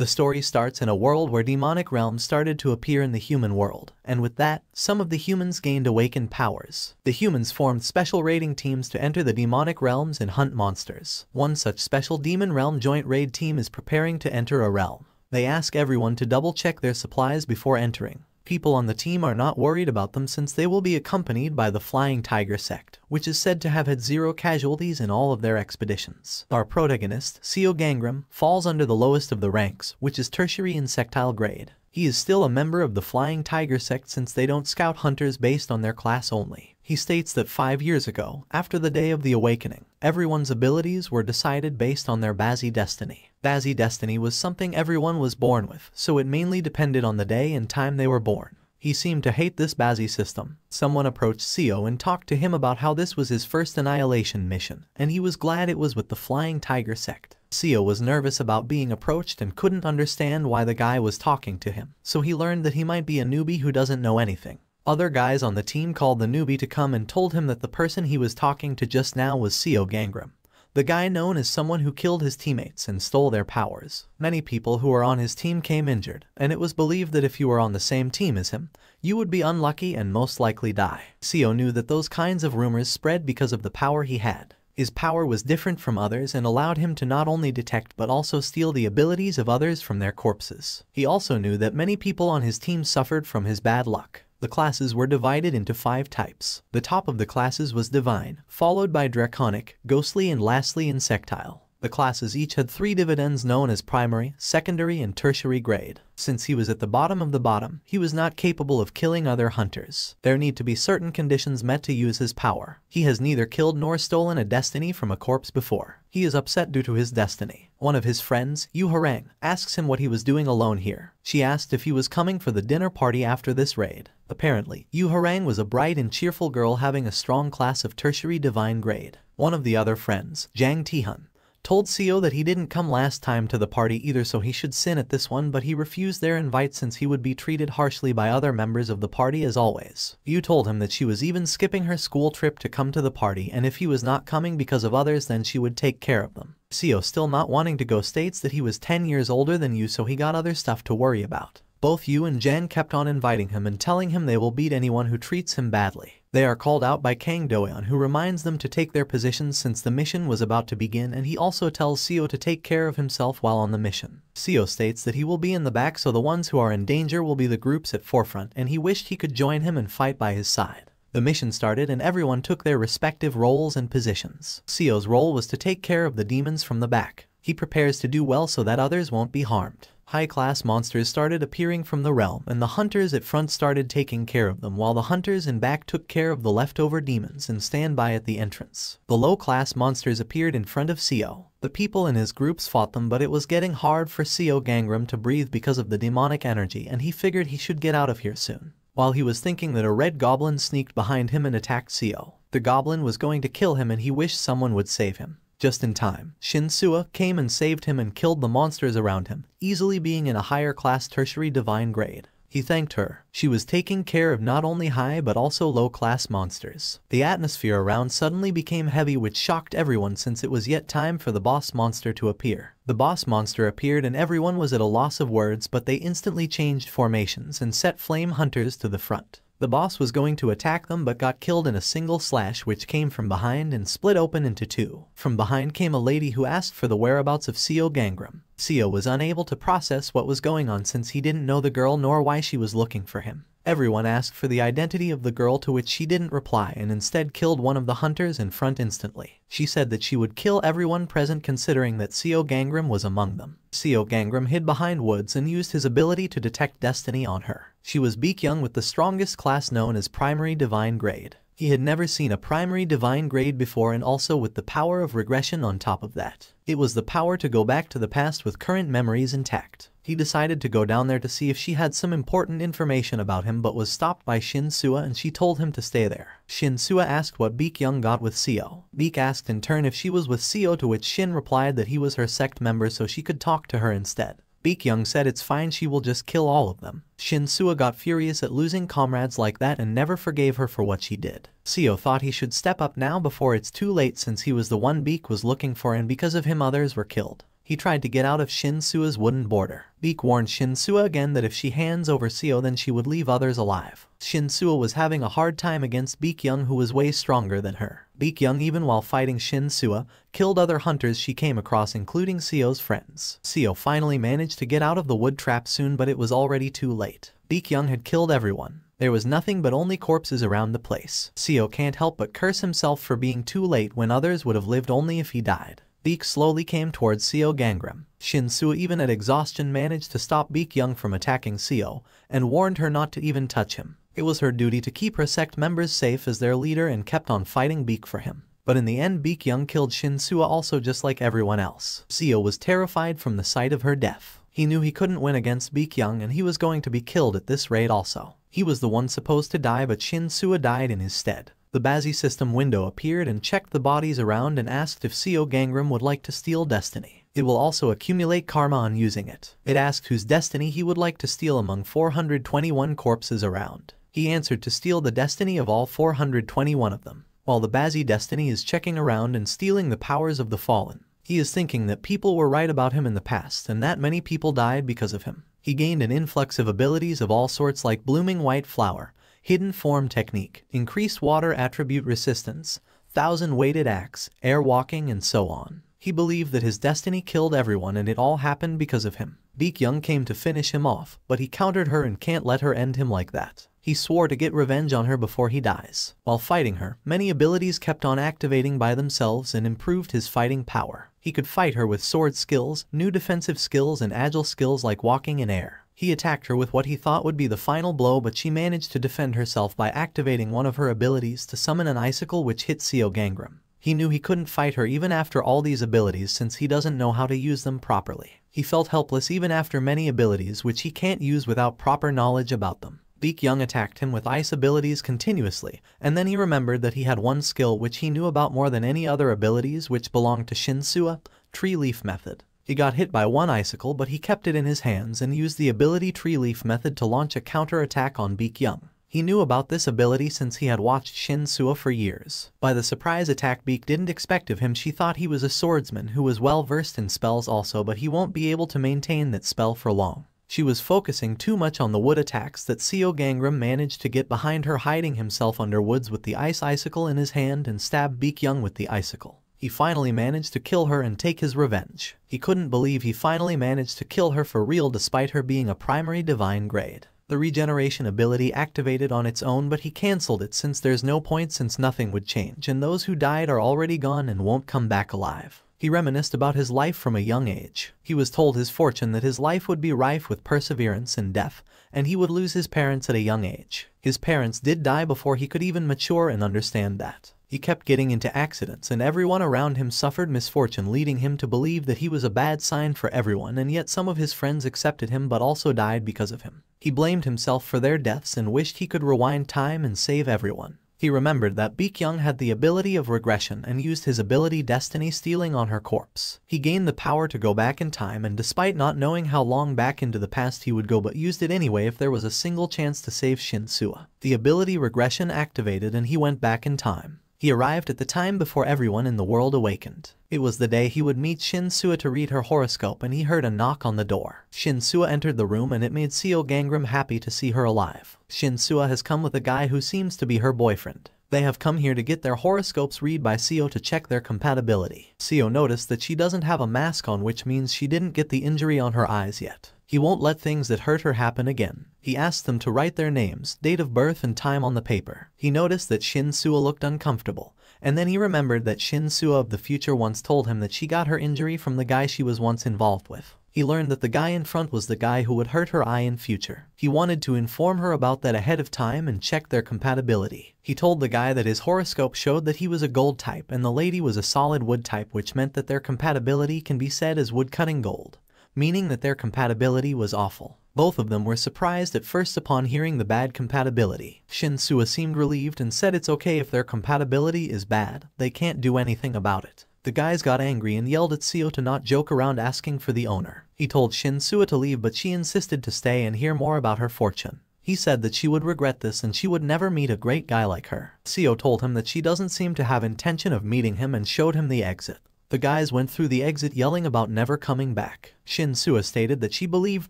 The story starts in a world where demonic realms started to appear in the human world, and with that, some of the humans gained awakened powers. The humans formed special raiding teams to enter the demonic realms and hunt monsters. One such special demon realm joint raid team is preparing to enter a realm. They ask everyone to double-check their supplies before entering. People on the team are not worried about them since they will be accompanied by the Flying Tiger sect, which is said to have had 0 casualties in all of their expeditions. Our protagonist, Seo Gangram, falls under the lowest of the ranks, which is tertiary insectile grade. He is still a member of the Flying Tiger sect since they don't scout hunters based on their class only. He states that 5 years ago, after the Day of the Awakening, everyone's abilities were decided based on their Bazi destiny. Bazi destiny was something everyone was born with, so it mainly depended on the day and time they were born. He seemed to hate this Bazi system. Someone approached Seo and talked to him about how this was his first annihilation mission, and he was glad it was with the Flying Tiger sect. Seo was nervous about being approached and couldn't understand why the guy was talking to him, so he learned that he might be a newbie who doesn't know anything. Other guys on the team called the newbie to come and told him that the person he was talking to just now was Seo Gangram, the guy known as someone who killed his teammates and stole their powers. Many people who were on his team came injured, and it was believed that if you were on the same team as him, you would be unlucky and most likely die. Seo knew that those kinds of rumors spread because of the power he had. His power was different from others and allowed him to not only detect but also steal the abilities of others from their corpses. He also knew that many people on his team suffered from his bad luck. The classes were divided into 5 types. The top of the classes was Divine, followed by Draconic, Ghostly and lastly Insectile. The classes each had 3 dividends known as primary, secondary and tertiary grade. Since he was at the bottom of the bottom, he was not capable of killing other hunters. There need to be certain conditions met to use his power. He has neither killed nor stolen a destiny from a corpse before. He is upset due to his destiny. One of his friends, Yu Harang, asks him what he was doing alone here. She asked if he was coming for the dinner party after this raid. Apparently, Yu Harang was a bright and cheerful girl having a strong class of tertiary divine grade. One of the other friends, Jang Tihun, told Seo that he didn't come last time to the party either, so he should sin at this one, but he refused their invite since he would be treated harshly by other members of the party as always. Yu told him that she was even skipping her school trip to come to the party, and if he was not coming because of others then she would take care of them. Seo, still not wanting to go, states that he was 10 years older than Yu, so he got other stuff to worry about. Both Yu and Jan kept on inviting him and telling him they will beat anyone who treats him badly. They are called out by Kang Doyeon, who reminds them to take their positions since the mission was about to begin, and he also tells Seo to take care of himself while on the mission. Seo states that he will be in the back, so the ones who are in danger will be the groups at forefront, and he wished he could join him and fight by his side. The mission started and everyone took their respective roles and positions. Seo's role was to take care of the demons from the back. He prepares to do well so that others won't be harmed. High-class monsters started appearing from the realm, and the hunters at front started taking care of them, while the hunters in back took care of the leftover demons and stand by at the entrance. The low-class monsters appeared in front of Seo. The people in his groups fought them, but it was getting hard for Seo Gangram to breathe because of the demonic energy, and he figured he should get out of here soon. While he was thinking that a red goblin sneaked behind him and attacked Seo. The goblin was going to kill him and he wished someone would save him. Just in time, Shin Sua came and saved him and killed the monsters around him, easily being in a higher class tertiary divine grade. He thanked her. She was taking care of not only high but also low class monsters. The atmosphere around suddenly became heavy, which shocked everyone since it was yet time for the boss monster to appear. The boss monster appeared and everyone was at a loss of words, but they instantly changed formations and set flame hunters to the front. The boss was going to attack them but got killed in a single slash which came from behind and split open into 2. From behind came a lady who asked for the whereabouts of Seo Gangram. Seo was unable to process what was going on since he didn't know the girl nor why she was looking for him. Everyone asked for the identity of the girl, to which she didn't reply and instead killed one of the hunters in front instantly. She said that she would kill everyone present considering that Seo Gangram was among them. Seo Gangram hid behind woods and used his ability to detect destiny on her. She was Baekhyun with the strongest class known as primary divine grade. He had never seen a primary divine grade before, and also with the power of regression on top of that. It was the power to go back to the past with current memories intact. He decided to go down there to see if she had some important information about him, but was stopped by Shin Sua and she told him to stay there. Shin Sua asked what Baekhyun got with Seo. Baek asked in turn if she was with Seo, to which Shin replied that he was her sect member so she could talk to her instead. Baekhyun said it's fine, she will just kill all of them. Shin Sua got furious at losing comrades like that and never forgave her for what she did. Seo thought he should step up now before it's too late since he was the one Baek was looking for, and because of him others were killed. He tried to get out of Shinsua's wooden border. Beak warned Shinsua again that if she hands over Seo then she would leave others alive. Shinsua was having a hard time against Beak Young, who was way stronger than her. Beak Young, even while fighting Shinsua, killed other hunters she came across, including Seo's friends. Seo finally managed to get out of the wood trap soon, but it was already too late. Beak Young had killed everyone. There was nothing but only corpses around the place. Seo can't help but curse himself for being too late when others would have lived only if he died. Beak slowly came towards Seo Gangram. Shinsua, even at exhaustion, managed to stop Beak Young from attacking Seo and warned her not to even touch him. It was her duty to keep her sect members safe as their leader and kept on fighting Beak for him. But in the end, Beak Young killed Shinsua also, just like everyone else. Seo was terrified from the sight of her death. He knew he couldn't win against Beak Young and he was going to be killed at this rate also. He was the one supposed to die, but Shinsua died in his stead. The Bazi system window appeared and checked the bodies around and asked if Seo Gangram would like to steal destiny. It will also accumulate karma on using it. It asked whose destiny he would like to steal among 421 corpses around. He answered to steal the destiny of all 421 of them. While the Bazi destiny is checking around and stealing the powers of the fallen, he is thinking that people were right about him in the past and that many people died because of him. He gained an influx of abilities of all sorts like blooming white flower, hidden form technique, increased water attribute resistance, 1000-weighted axe, air walking, and so on. He believed that his destiny killed everyone and it all happened because of him. Beak Young came to finish him off, but he countered her and can't let her end him like that. He swore to get revenge on her before he dies. While fighting her, many abilities kept on activating by themselves and improved his fighting power. He could fight her with sword skills, new defensive skills, and agile skills like walking in air. He attacked her with what he thought would be the final blow, but she managed to defend herself by activating one of her abilities to summon an icicle which hit Seo Gangram. He knew he couldn't fight her even after all these abilities since he doesn't know how to use them properly. He felt helpless even after many abilities which he can't use without proper knowledge about them. Beak Young attacked him with ice abilities continuously, and then he remembered that he had one skill which he knew about more than any other abilities, which belonged to Shinsua, Tree Leaf Method. He got hit by one icicle, but he kept it in his hands and used the ability Tree Leaf Method to launch a counter-attack on Beak Young. He knew about this ability since he had watched Shinsua for years. By the surprise attack Beak didn't expect of him, she thought he was a swordsman who was well versed in spells also, but he won't be able to maintain that spell for long. She was focusing too much on the wood attacks that Seo Gangram managed to get behind her, hiding himself under woods with the ice icicle in his hand and stab Beak Young with the icicle. He finally managed to kill her and take his revenge. He couldn't believe he finally managed to kill her for real despite her being a primary divine grade. The regeneration ability activated on its own, but he cancelled it since there's no point, since nothing would change and those who died are already gone and won't come back alive. He reminisced about his life from a young age. He was told his fortune that his life would be rife with perseverance and death, and he would lose his parents at a young age. His parents did die before he could even mature and understand that. He kept getting into accidents and everyone around him suffered misfortune, leading him to believe that he was a bad sign for everyone, and yet some of his friends accepted him but also died because of him. He blamed himself for their deaths and wished he could rewind time and save everyone. He remembered that Beak Young had the ability of regression and used his ability Destiny Stealing on her corpse. He gained the power to go back in time, and despite not knowing how long back into the past he would go, but used it anyway if there was a single chance to save Shinsua. The ability Regression activated and he went back in time. He arrived at the time before everyone in the world awakened. It was the day he would meet Shinsua to read her horoscope, and he heard a knock on the door. Shinsua entered the room and it made Seo Gangram happy to see her alive. Shinsua has come with a guy who seems to be her boyfriend. They have come here to get their horoscopes read by Seo to check their compatibility. Seo noticed that she doesn't have a mask on, which means she didn't get the injury on her eyes yet. He won't let things that hurt her happen again. He asked them to write their names, date of birth, and time on the paper. He noticed that Shinsua looked uncomfortable, and then he remembered that Shinsua of the future once told him that she got her injury from the guy she was once involved with. He learned that the guy in front was the guy who would hurt her eye in future. He wanted to inform her about that ahead of time and check their compatibility. He told the guy that his horoscope showed that he was a gold type and the lady was a solid wood type, which meant that their compatibility can be said as wood-cutting gold, meaning that their compatibility was awful. Both of them were surprised at first upon hearing the bad compatibility. Shinsua seemed relieved and said it's okay if their compatibility is bad, they can't do anything about it. The guys got angry and yelled at Seo to not joke around asking for the owner. He told Shinsua to leave, but she insisted to stay and hear more about her fortune. He said that she would regret this and she would never meet a great guy like her. Seo told him that she doesn't seem to have intention of meeting him and showed him the exit. The guys went through the exit yelling about never coming back. Shin-soo stated that she believed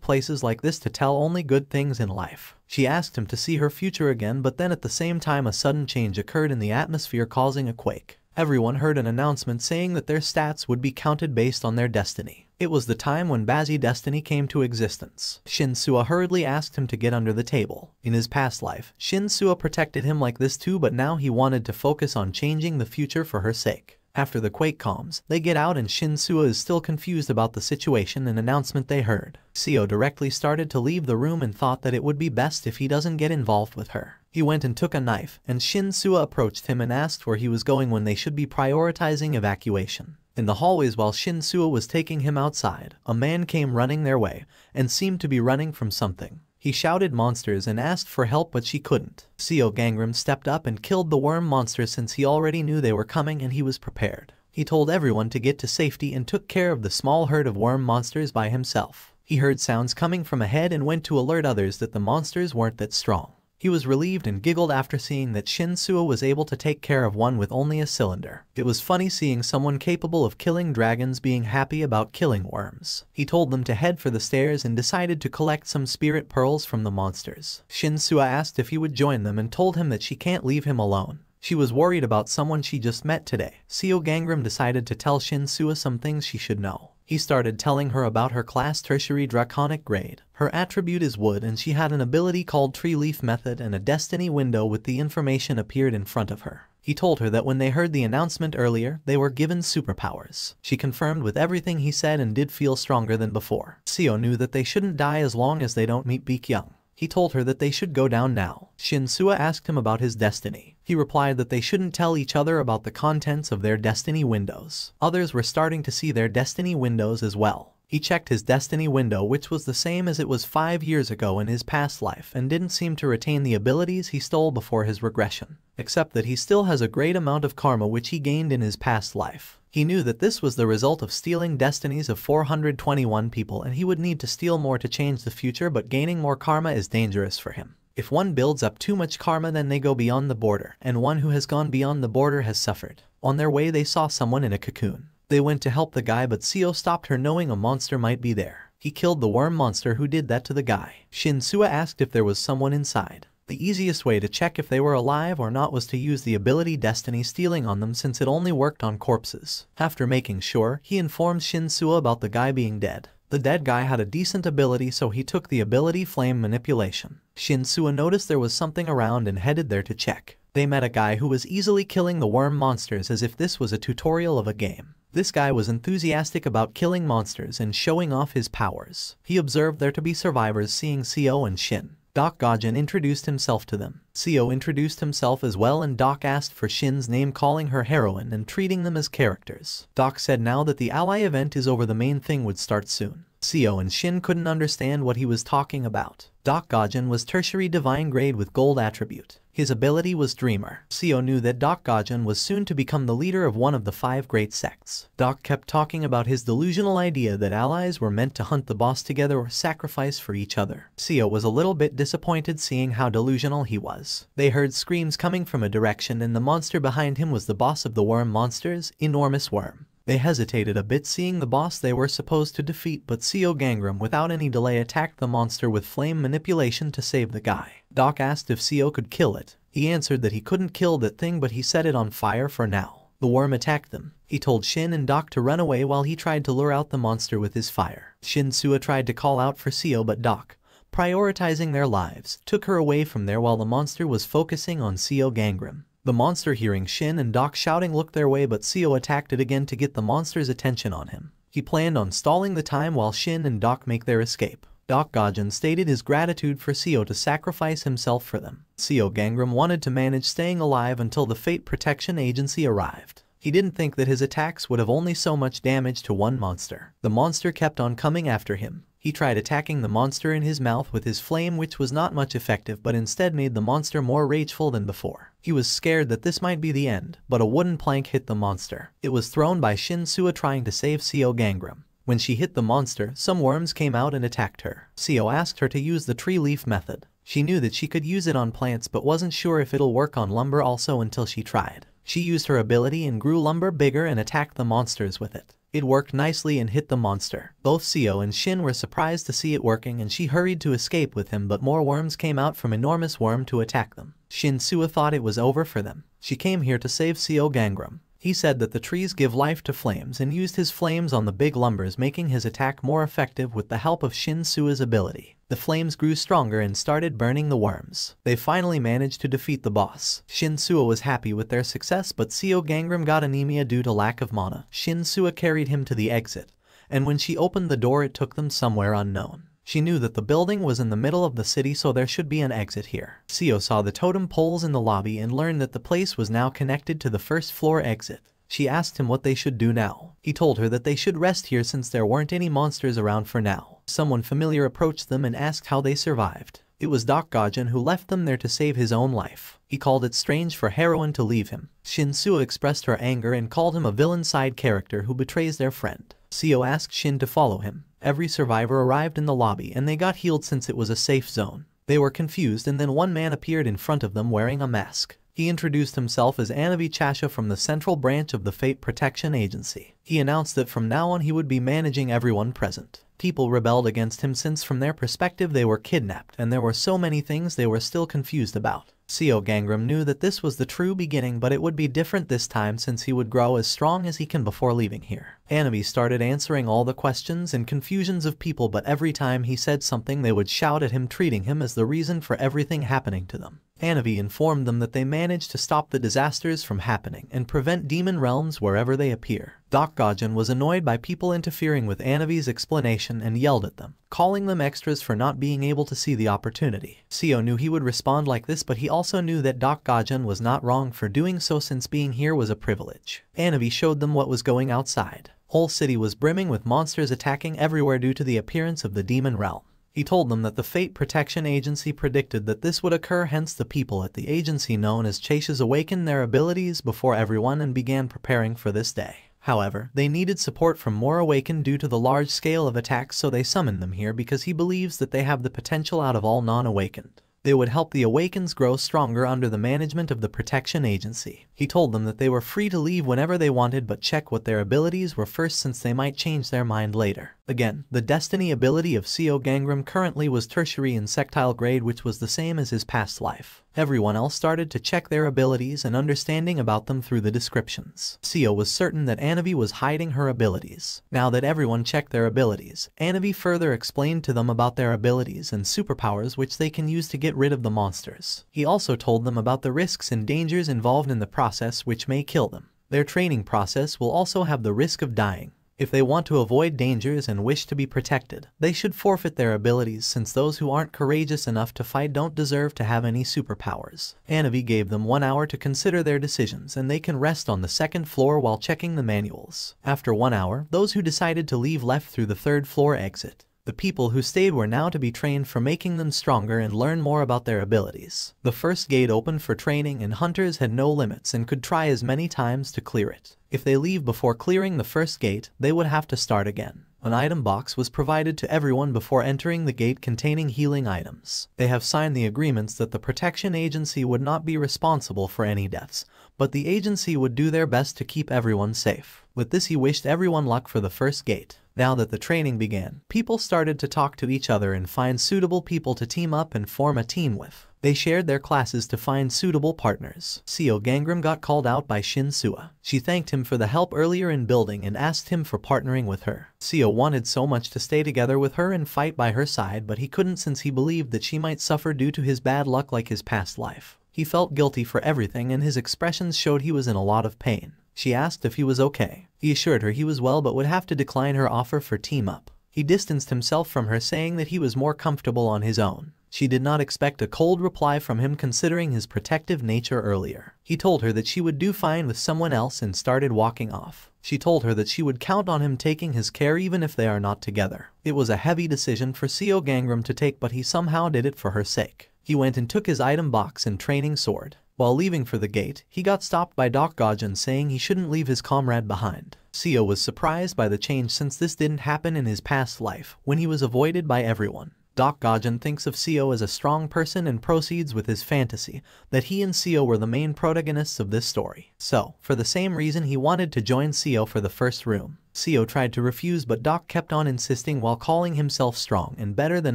places like this to tell only good things in life. She asked him to see her future again, but then at the same time a sudden change occurred in the atmosphere, causing a quake. Everyone heard an announcement saying that their stats would be counted based on their destiny. It was the time when Bazi destiny came to existence. Shin-soo hurriedly asked him to get under the table. In his past life, Shin-soo protected him like this too, but now he wanted to focus on changing the future for her sake. After the quake calms, they get out and Shin-soo is still confused about the situation and announcement they heard. Seo directly started to leave the room and thought that it would be best if he doesn't get involved with her. He went and took a knife, and Shin-soo approached him and asked where he was going when they should be prioritizing evacuation. In the hallways while Shin-soo was taking him outside, a man came running their way, and seemed to be running from something. He shouted monsters and asked for help, but she couldn't. Seo Gangram stepped up and killed the worm monster since he already knew they were coming and he was prepared. He told everyone to get to safety and took care of the small herd of worm monsters by himself. He heard sounds coming from ahead and went to alert others that the monsters weren't that strong. He was relieved and giggled after seeing that Shin-soo was able to take care of one with only a cylinder. It was funny seeing someone capable of killing dragons being happy about killing worms. He told them to head for the stairs and decided to collect some spirit pearls from the monsters. Shin-soo asked if he would join them and told him that she can't leave him alone. She was worried about someone she just met today. Seo Gangram decided to tell Shin-soo some things she should know. He started telling her about her class tertiary draconic grade. Her attribute is wood and she had an ability called tree leaf method, and a destiny window with the information appeared in front of her. He told her that when they heard the announcement earlier, they were given superpowers. She confirmed with everything he said and did feel stronger than before. Seo knew that they shouldn't die as long as they don't meet Baek Young. He told her that they should go down now. Shin-soo asked him about his destiny. He replied that they shouldn't tell each other about the contents of their destiny windows. Others were starting to see their destiny windows as well. He checked his destiny window, which was the same as it was 5 years ago in his past life, and didn't seem to retain the abilities he stole before his regression, except that he still has a great amount of karma which he gained in his past life. He knew that this was the result of stealing destinies of 421 people, and he would need to steal more to change the future, but gaining more karma is dangerous for him. If one builds up too much karma, then they go beyond the border, and one who has gone beyond the border has suffered. On their way they saw someone in a cocoon. They went to help the guy, but Seo stopped her knowing a monster might be there. He killed the worm monster who did that to the guy. Shin-soo asked if there was someone inside. The easiest way to check if they were alive or not was to use the ability Destiny Stealing on them, since it only worked on corpses. After making sure, he informed Shin-soo about the guy being dead. The dead guy had a decent ability, so he took the ability Flame Manipulation. Shin-soo noticed there was something around and headed there to check. They met a guy who was easily killing the worm monsters as if this was a tutorial of a game. This guy was enthusiastic about killing monsters and showing off his powers. He observed there to be survivors, seeing Seo and Shin. Doc Gajin introduced himself to them. Seo introduced himself as well, and Doc asked for Shin's name, calling her heroine and treating them as characters. Doc said now that the ally event is over, the main thing would start soon. Seo and Shin couldn't understand what he was talking about. Doc Gajin was tertiary divine grade with gold attribute. His ability was Dreamer. Seo knew that Doc Gajin was soon to become the leader of one of the 5 great sects. Doc kept talking about his delusional idea that allies were meant to hunt the boss together or sacrifice for each other. Seo was a little bit disappointed seeing how delusional he was. They heard screams coming from a direction, and the monster behind him was the boss of the worm monsters, Enormous Worm. They hesitated a bit seeing the boss they were supposed to defeat, but Seo Gangram without any delay attacked the monster with flame manipulation to save the guy. Doc asked if Seo could kill it. He answered that he couldn't kill that thing, but he set it on fire for now. The worm attacked them. He told Shin and Doc to run away while he tried to lure out the monster with his fire. Shin-soo tried to call out for Seo, but Doc, prioritizing their lives, took her away from there while the monster was focusing on Seo Gangram. The monster, hearing Shin and Doc shouting, looked their way, but Seo attacked it again to get the monster's attention on him. He planned on stalling the time while Shin and Doc make their escape. Doc Gajin stated his gratitude for Seo to sacrifice himself for them. Seo Gangram wanted to manage staying alive until the Fate Protection Agency arrived. He didn't think that his attacks would have only so much damage to one monster. The monster kept on coming after him. He tried attacking the monster in his mouth with his flame, which was not much effective, but instead made the monster more rageful than before. He was scared that this might be the end, but a wooden plank hit the monster. It was thrown by Shin-soo trying to save Seo Gangram. When she hit the monster, some worms came out and attacked her. Seo asked her to use the tree leaf method. She knew that she could use it on plants, but wasn't sure if it'll work on lumber also until she tried. She used her ability and grew lumber bigger and attacked the monsters with it. It worked nicely and hit the monster. Both Seo and Shin were surprised to see it working and she hurried to escape with him, but more worms came out from enormous worm to attack them. Shin Sua thought it was over for them. She came here to save Seo Gangram. He said that the trees give life to flames and used his flames on the big lumbers, making his attack more effective with the help of Shin Sua's ability. The flames grew stronger and started burning the worms. They finally managed to defeat the boss. Shin Sua was happy with their success, but Seo Gangram got anemia due to lack of mana. Shin Sua carried him to the exit, and when she opened the door it took them somewhere unknown. She knew that the building was in the middle of the city, so there should be an exit here. Seo saw the totem poles in the lobby and learned that the place was now connected to the first floor exit. She asked him what they should do now. He told her that they should rest here since there weren't any monsters around for now. Someone familiar approached them and asked how they survived. It was Doc Gajan who left them there to save his own life. He called it strange for heroine to leave him. Shin Sua expressed her anger and called him a villain side character who betrays their friend. Seo asked Shin to follow him. Every survivor arrived in the lobby and they got healed since it was a safe zone. They were confused and then one man appeared in front of them wearing a mask. He introduced himself as Anavi Chasha from the central branch of the Fate Protection Agency. He announced that from now on he would be managing everyone present. People rebelled against him since from their perspective they were kidnapped and there were so many things they were still confused about. Seo Gangram knew that this was the true beginning, but it would be different this time since he would grow as strong as he can before leaving here. Anavi started answering all the questions and confusions of people, but every time he said something they would shout at him, treating him as the reason for everything happening to them. Anavi informed them that they managed to stop the disasters from happening and prevent demon realms wherever they appear. Doc Gajan was annoyed by people interfering with Anavi's explanation and yelled at them, calling them extras for not being able to see the opportunity. Seo knew he would respond like this, but he also knew that Doc Gajan was not wrong for doing so since being here was a privilege. Anavi showed them what was going outside. Whole city was brimming with monsters attacking everywhere due to the appearance of the demon realm. He told them that the Fate Protection Agency predicted that this would occur, hence the people at the agency known as Chashas awakened their abilities before everyone and began preparing for this day. However, they needed support from more awakened due to the large scale of attacks, so they summoned them here because he believes that they have the potential out of all non-awakened. They would help the Awakens grow stronger under the management of the Protection Agency. He told them that they were free to leave whenever they wanted, but check what their abilities were first since they might change their mind later. Again, the Destiny ability of Seo Gangram currently was tertiary insectile grade, which was the same as his past life. Everyone else started to check their abilities and understanding about them through the descriptions. Seo was certain that Anavi was hiding her abilities. Now that everyone checked their abilities, Anavi further explained to them about their abilities and superpowers which they can use to get rid of the monsters. He also told them about the risks and dangers involved in the process which may kill them. Their training process will also have the risk of dying. If they want to avoid dangers and wish to be protected, they should forfeit their abilities since those who aren't courageous enough to fight don't deserve to have any superpowers. Anavi gave them 1 hour to consider their decisions and they can rest on the second floor while checking the manuals. After 1 hour, those who decided to leave left through the third floor exit. The people who stayed were now to be trained for making them stronger and learn more about their abilities. The first gate opened for training and hunters had no limits and could try as many times to clear it. If they leave before clearing the first gate, they would have to start again. An item box was provided to everyone before entering the gate containing healing items. They have signed the agreements that the Protection Agency would not be responsible for any deaths, but the agency would do their best to keep everyone safe. With this he wished everyone luck for the first gate. Now that the training began, people started to talk to each other and find suitable people to team up and form a team with. They shared their classes to find suitable partners. Seo Gangram got called out by Shin Sua. She thanked him for the help earlier in building and asked him for partnering with her. Seo wanted so much to stay together with her and fight by her side, but he couldn't since he believed that she might suffer due to his bad luck like his past life. He felt guilty for everything and his expressions showed he was in a lot of pain. She asked if he was okay. He assured her he was well but would have to decline her offer for team up. He distanced himself from her, saying that he was more comfortable on his own. She did not expect a cold reply from him considering his protective nature earlier. He told her that she would do fine with someone else and started walking off. She told her that she would count on him taking his care even if they are not together. It was a heavy decision for Seo Gangram to take, but he somehow did it for her sake. He went and took his item box and training sword. While leaving for the gate, he got stopped by Doc Gajan saying he shouldn't leave his comrade behind. Seo was surprised by the change since this didn't happen in his past life, when he was avoided by everyone. Doc Gaijin thinks of Seo as a strong person and proceeds with his fantasy that he and Seo were the main protagonists of this story. So, for the same reason he wanted to join Seo for the first room. Seo tried to refuse, but Doc kept on insisting while calling himself strong and better than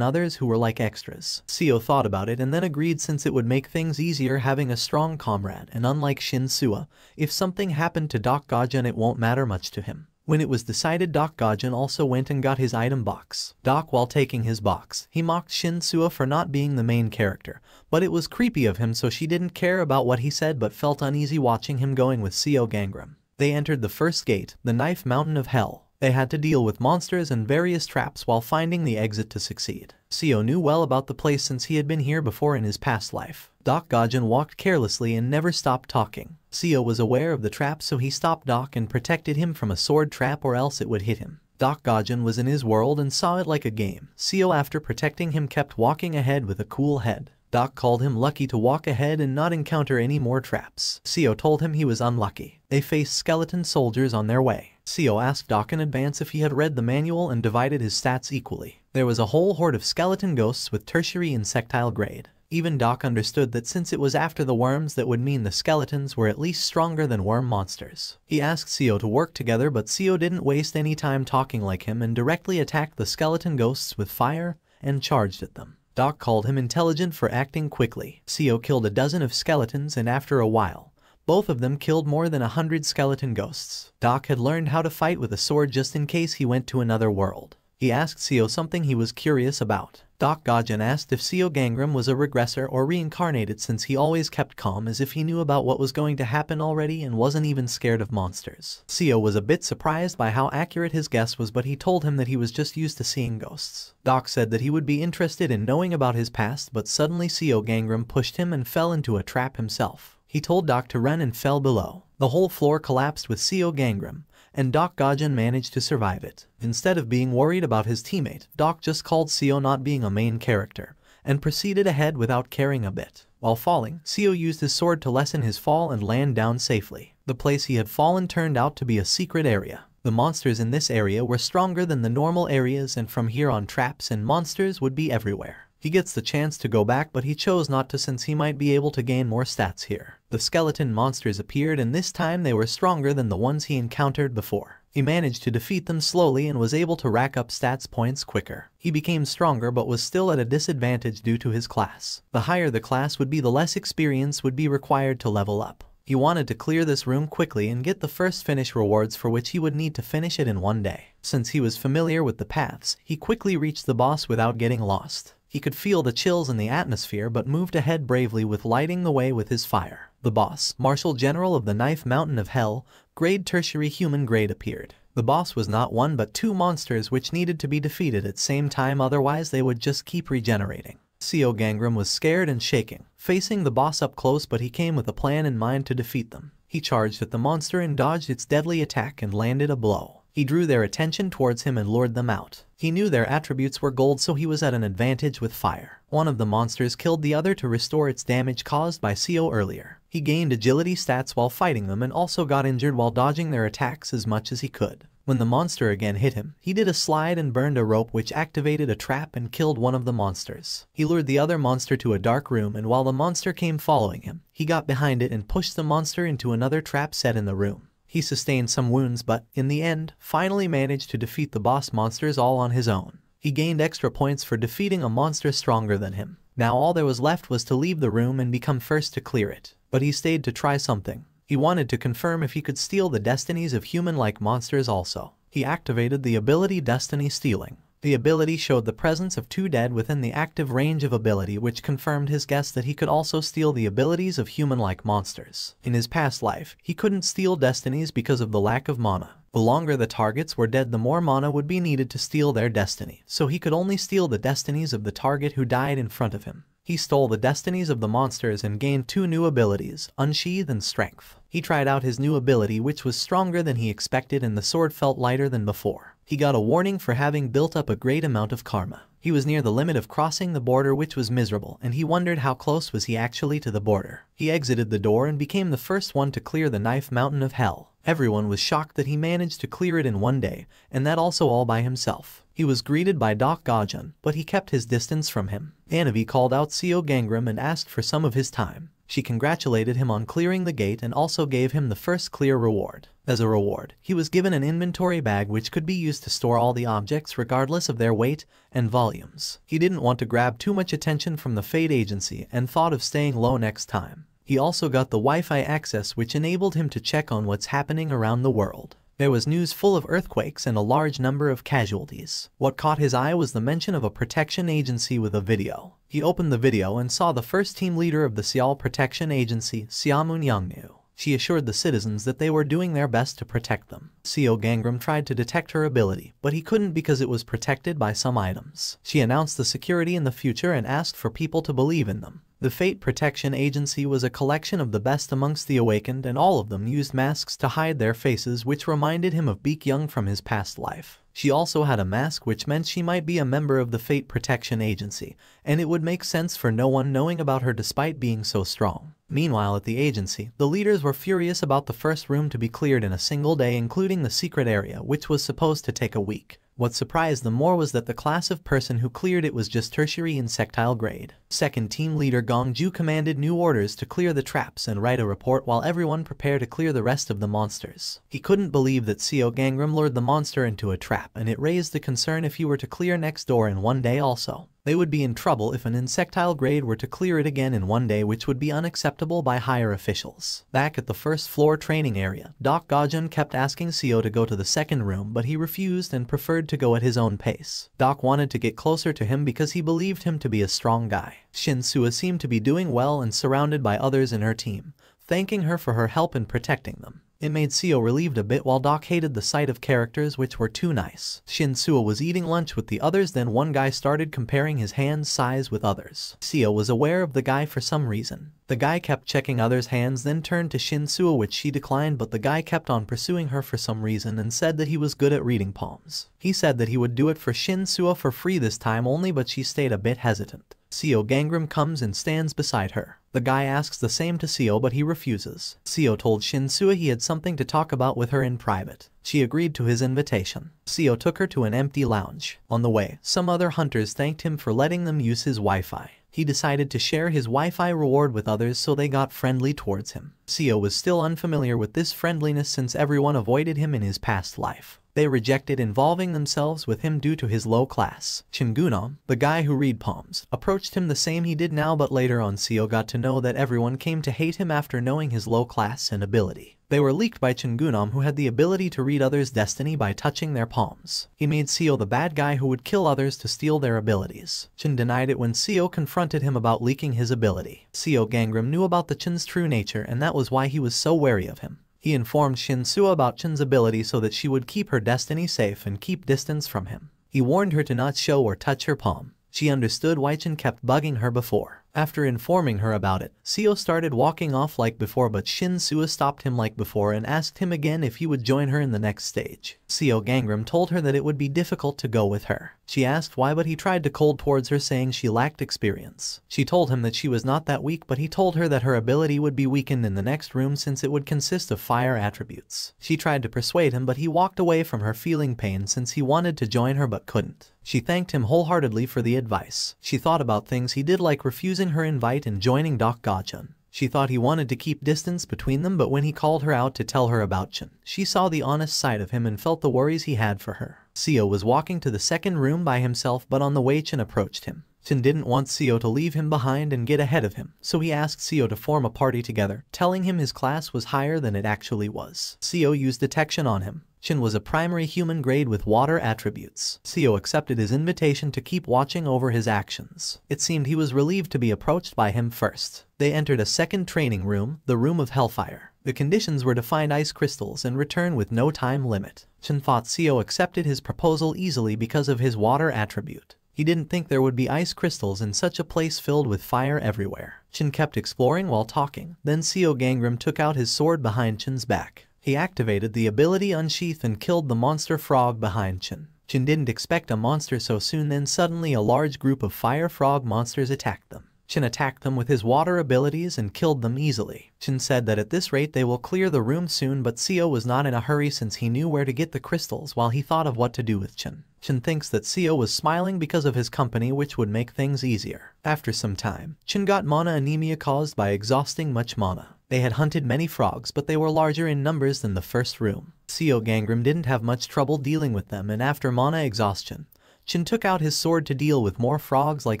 others who were like extras. Seo thought about it and then agreed, since it would make things easier having a strong comrade, and unlike Shin Sua, if something happened to Doc Gaijin it won't matter much to him. When it was decided, Doc Gaijin also went and got his item box. While taking his box, he mocked Shin Sua for not being the main character, but it was creepy of him, so she didn't care about what he said but felt uneasy watching him going with Seo Gangram. They entered the first gate, the Knife Mountain of Hell. They had to deal with monsters and various traps while finding the exit to succeed. Seo knew well about the place since he had been here before in his past life. Doc Gaijin walked carelessly and never stopped talking. Seo was aware of the trap, so he stopped Doc and protected him from a sword trap, or else it would hit him. Doc Gaijin was in his world and saw it like a game. Seo, after protecting him, kept walking ahead with a cool head. Doc called him lucky to walk ahead and not encounter any more traps. Seo told him he was unlucky. They faced skeleton soldiers on their way. Seo asked Doc in advance if he had read the manual and divided his stats equally. There was a whole horde of skeleton ghosts with tertiary insectile grade. Even Doc understood that since it was after the worms, that would mean the skeletons were at least stronger than worm monsters. He asked Seo to work together, but Seo didn't waste any time talking like him and directly attacked the skeleton ghosts with fire and charged at them. Doc called him intelligent for acting quickly. Seo killed a dozen of skeletons, and after a while, both of them killed more than 100 skeleton ghosts. Doc had learned how to fight with a sword just in case he went to another world. He asked Seo something he was curious about. Doc Gaijin asked if Seo Gangram was a regressor or reincarnated, since he always kept calm as if he knew about what was going to happen already and wasn't even scared of monsters. Seo was a bit surprised by how accurate his guess was, but he told him that he was just used to seeing ghosts. Doc said that he would be interested in knowing about his past, but suddenly Seo Gangram pushed him and fell into a trap himself. He told Doc to run and fell below. The whole floor collapsed with Seo Gangram, and Doc Gaijin managed to survive it. Instead of being worried about his teammate, Doc just called Seo not being a main character, and proceeded ahead without caring a bit. While falling, Seo used his sword to lessen his fall and land down safely. The place he had fallen turned out to be a secret area. The monsters in this area were stronger than the normal areas, and from here on traps and monsters would be everywhere. He gets the chance to go back, but he chose not to since he might be able to gain more stats here. The skeleton monsters appeared, and this time they were stronger than the ones he encountered before. He managed to defeat them slowly and was able to rack up stats points quicker. He became stronger but was still at a disadvantage due to his class. The higher the class would be, the less experience would be required to level up. He wanted to clear this room quickly and get the first finish rewards, for which he would need to finish it in one day. Since he was familiar with the paths, he quickly reached the boss without getting lost. He could feel the chills in the atmosphere but moved ahead bravely with lighting the way with his fire. The boss, Marshal General of the Knife Mountain of Hell, grade tertiary human grade, appeared. The boss was not one but two monsters which needed to be defeated at the same time, otherwise they would just keep regenerating. Seo Gangram was scared and shaking, facing the boss up close, but he came with a plan in mind to defeat them. He charged at the monster and dodged its deadly attack and landed a blow. He drew their attention towards him and lured them out. He knew their attributes were gold, so he was at an advantage with fire. One of the monsters killed the other to restore its damage caused by Seo earlier. He gained agility stats while fighting them and also got injured while dodging their attacks as much as he could. When the monster again hit him, he did a slide and burned a rope which activated a trap and killed one of the monsters. He lured the other monster to a dark room, and while the monster came following him, he got behind it and pushed the monster into another trap set in the room. He sustained some wounds but, in the end, finally managed to defeat the boss monsters all on his own. He gained extra points for defeating a monster stronger than him. Now all there was left was to leave the room and become first to clear it. But he stayed to try something. He wanted to confirm if he could steal the destinies of human-like monsters also. He activated the ability Destiny Stealing. The ability showed the presence of two dead within the active range of ability, which confirmed his guess that he could also steal the abilities of human-like monsters. In his past life, he couldn't steal destinies because of the lack of mana. The longer the targets were dead, the more mana would be needed to steal their destiny, so he could only steal the destinies of the target who died in front of him. He stole the destinies of the monsters and gained two new abilities, Unsheath and Strength. He tried out his new ability, which was stronger than he expected, and the sword felt lighter than before. He got a warning for having built up a great amount of karma. He was near the limit of crossing the border, which was miserable, and he wondered how close was he actually to the border. He exited the door and became the first one to clear the knife mountain of hell. Everyone was shocked that he managed to clear it in one day, and that also all by himself. He was greeted by Doc Gajun, but he kept his distance from him. Anavi called out Seo Gangram and asked for some of his time. She congratulated him on clearing the gate and also gave him the first clear reward. As a reward, he was given an inventory bag which could be used to store all the objects regardless of their weight and volumes. He didn't want to grab too much attention from the Fate Agency and thought of staying low next time. He also got the Wi-Fi access which enabled him to check on what's happening around the world. There was news full of earthquakes and a large number of casualties. What caught his eye was the mention of a protection agency with a video. He opened the video and saw the first team leader of the Seoul Protection Agency, Seamun Youngnu. She assured the citizens that they were doing their best to protect them. Seo Gangram tried to detect her ability, but he couldn't because it was protected by some items. She announced the security in the future and asked for people to believe in them. The Fate Protection Agency was a collection of the best amongst the awakened, and all of them used masks to hide their faces, which reminded him of Baek Young from his past life. She also had a mask which meant she might be a member of the Fate Protection Agency, and it would make sense for no one knowing about her despite being so strong. Meanwhile at the agency, the leaders were furious about the first room to be cleared in a single day, including the secret area, which was supposed to take a week. What surprised them more was that the class of person who cleared it was just tertiary insectile grade. Second team leader Gongju commanded new orders to clear the traps and write a report while everyone prepared to clear the rest of the monsters. He couldn't believe that Seo Gangram lured the monster into a trap, and it raised the concern if he were to clear next door in one day also. They would be in trouble if an insectile grade were to clear it again in one day, which would be unacceptable by higher officials. Back at the first floor training area, Doc Gajun kept asking Seo to go to the second room, but he refused and preferred to go at his own pace. Doc wanted to get closer to him because he believed him to be a strong guy. Shin Sua seemed to be doing well and surrounded by others in her team, thanking her for her help in protecting them. It made Seo relieved a bit, while Doc hated the sight of characters which were too nice. Shin Sua was eating lunch with the others, then one guy started comparing his hand size with others. Seo was aware of the guy for some reason. The guy kept checking others' hands, then turned to Shin Sua, which she declined, but the guy kept on pursuing her for some reason and said that he was good at reading palms. He said that he would do it for Shin Sua for free this time only, but she stayed a bit hesitant. Seo Gangram comes and stands beside her. The guy asks the same to Seo, but he refuses. Seo told Shin Sua he had something to talk about with her in private. She agreed to his invitation. Seo took her to an empty lounge. On the way, some other hunters thanked him for letting them use his Wi-Fi. He decided to share his Wi-Fi reward with others, so they got friendly towards him. Seo was still unfamiliar with this friendliness since everyone avoided him in his past life. They rejected involving themselves with him due to his low class. Chingunam, the guy who read palms, approached him the same he did now, but later on Seo got to know that everyone came to hate him after knowing his low class and ability. They were leaked by Chingunam, who had the ability to read others' destiny by touching their palms. He made Seo the bad guy who would kill others to steal their abilities. Chin denied it when Seo confronted him about leaking his ability. Seo Gangram knew about the Chin's true nature, and that was why he was so wary of him. He informed Shin Sua about Chin's ability so that she would keep her destiny safe and keep distance from him. He warned her to not show or touch her palm. She understood why Chin kept bugging her before. After informing her about it, Seo started walking off like before, but Shin Sua stopped him like before and asked him again if he would join her in the next stage. Seo Gangram told her that it would be difficult to go with her. She asked why, but he tried to cold towards her, saying she lacked experience. She told him that she was not that weak, but he told her that her ability would be weakened in the next room since it would consist of fire attributes. She tried to persuade him, but he walked away from her feeling pain since he wanted to join her but couldn't. She thanked him wholeheartedly for the advice. She thought about things he did, like refusing her invite and joining Doc Gajun. She thought he wanted to keep distance between them, but when he called her out to tell her about Chin, she saw the honest side of him and felt the worries he had for her. Seo was walking to the second room by himself, but on the way Chin approached him. Chin didn't want Seo to leave him behind and get ahead of him, so he asked Seo to form a party together, telling him his class was higher than it actually was. Seo used detection on him. Chin was a primary human grade with water attributes. Seo accepted his invitation to keep watching over his actions. It seemed he was relieved to be approached by him first. They entered a second training room, the Room of Hellfire. The conditions were to find ice crystals and return with no time limit. Chin thought Seo accepted his proposal easily because of his water attribute. He didn't think there would be ice crystals in such a place filled with fire everywhere. Chin kept exploring while talking. Then Seo Gangram took out his sword behind Chin's back. He activated the ability Unsheath and killed the monster frog behind Chin. Chin didn't expect a monster so soon, then suddenly a large group of fire frog monsters attacked them. Chin attacked them with his water abilities and killed them easily. Chin said that at this rate they will clear the room soon, but Seo was not in a hurry since he knew where to get the crystals while he thought of what to do with Chin. Chin thinks that Seo was smiling because of his company, which would make things easier. After some time, Chin got mana anemia caused by exhausting much mana. They had hunted many frogs, but they were larger in numbers than the first room. Seo Gangram didn't have much trouble dealing with them, and after mana exhaustion, Chin took out his sword to deal with more frogs like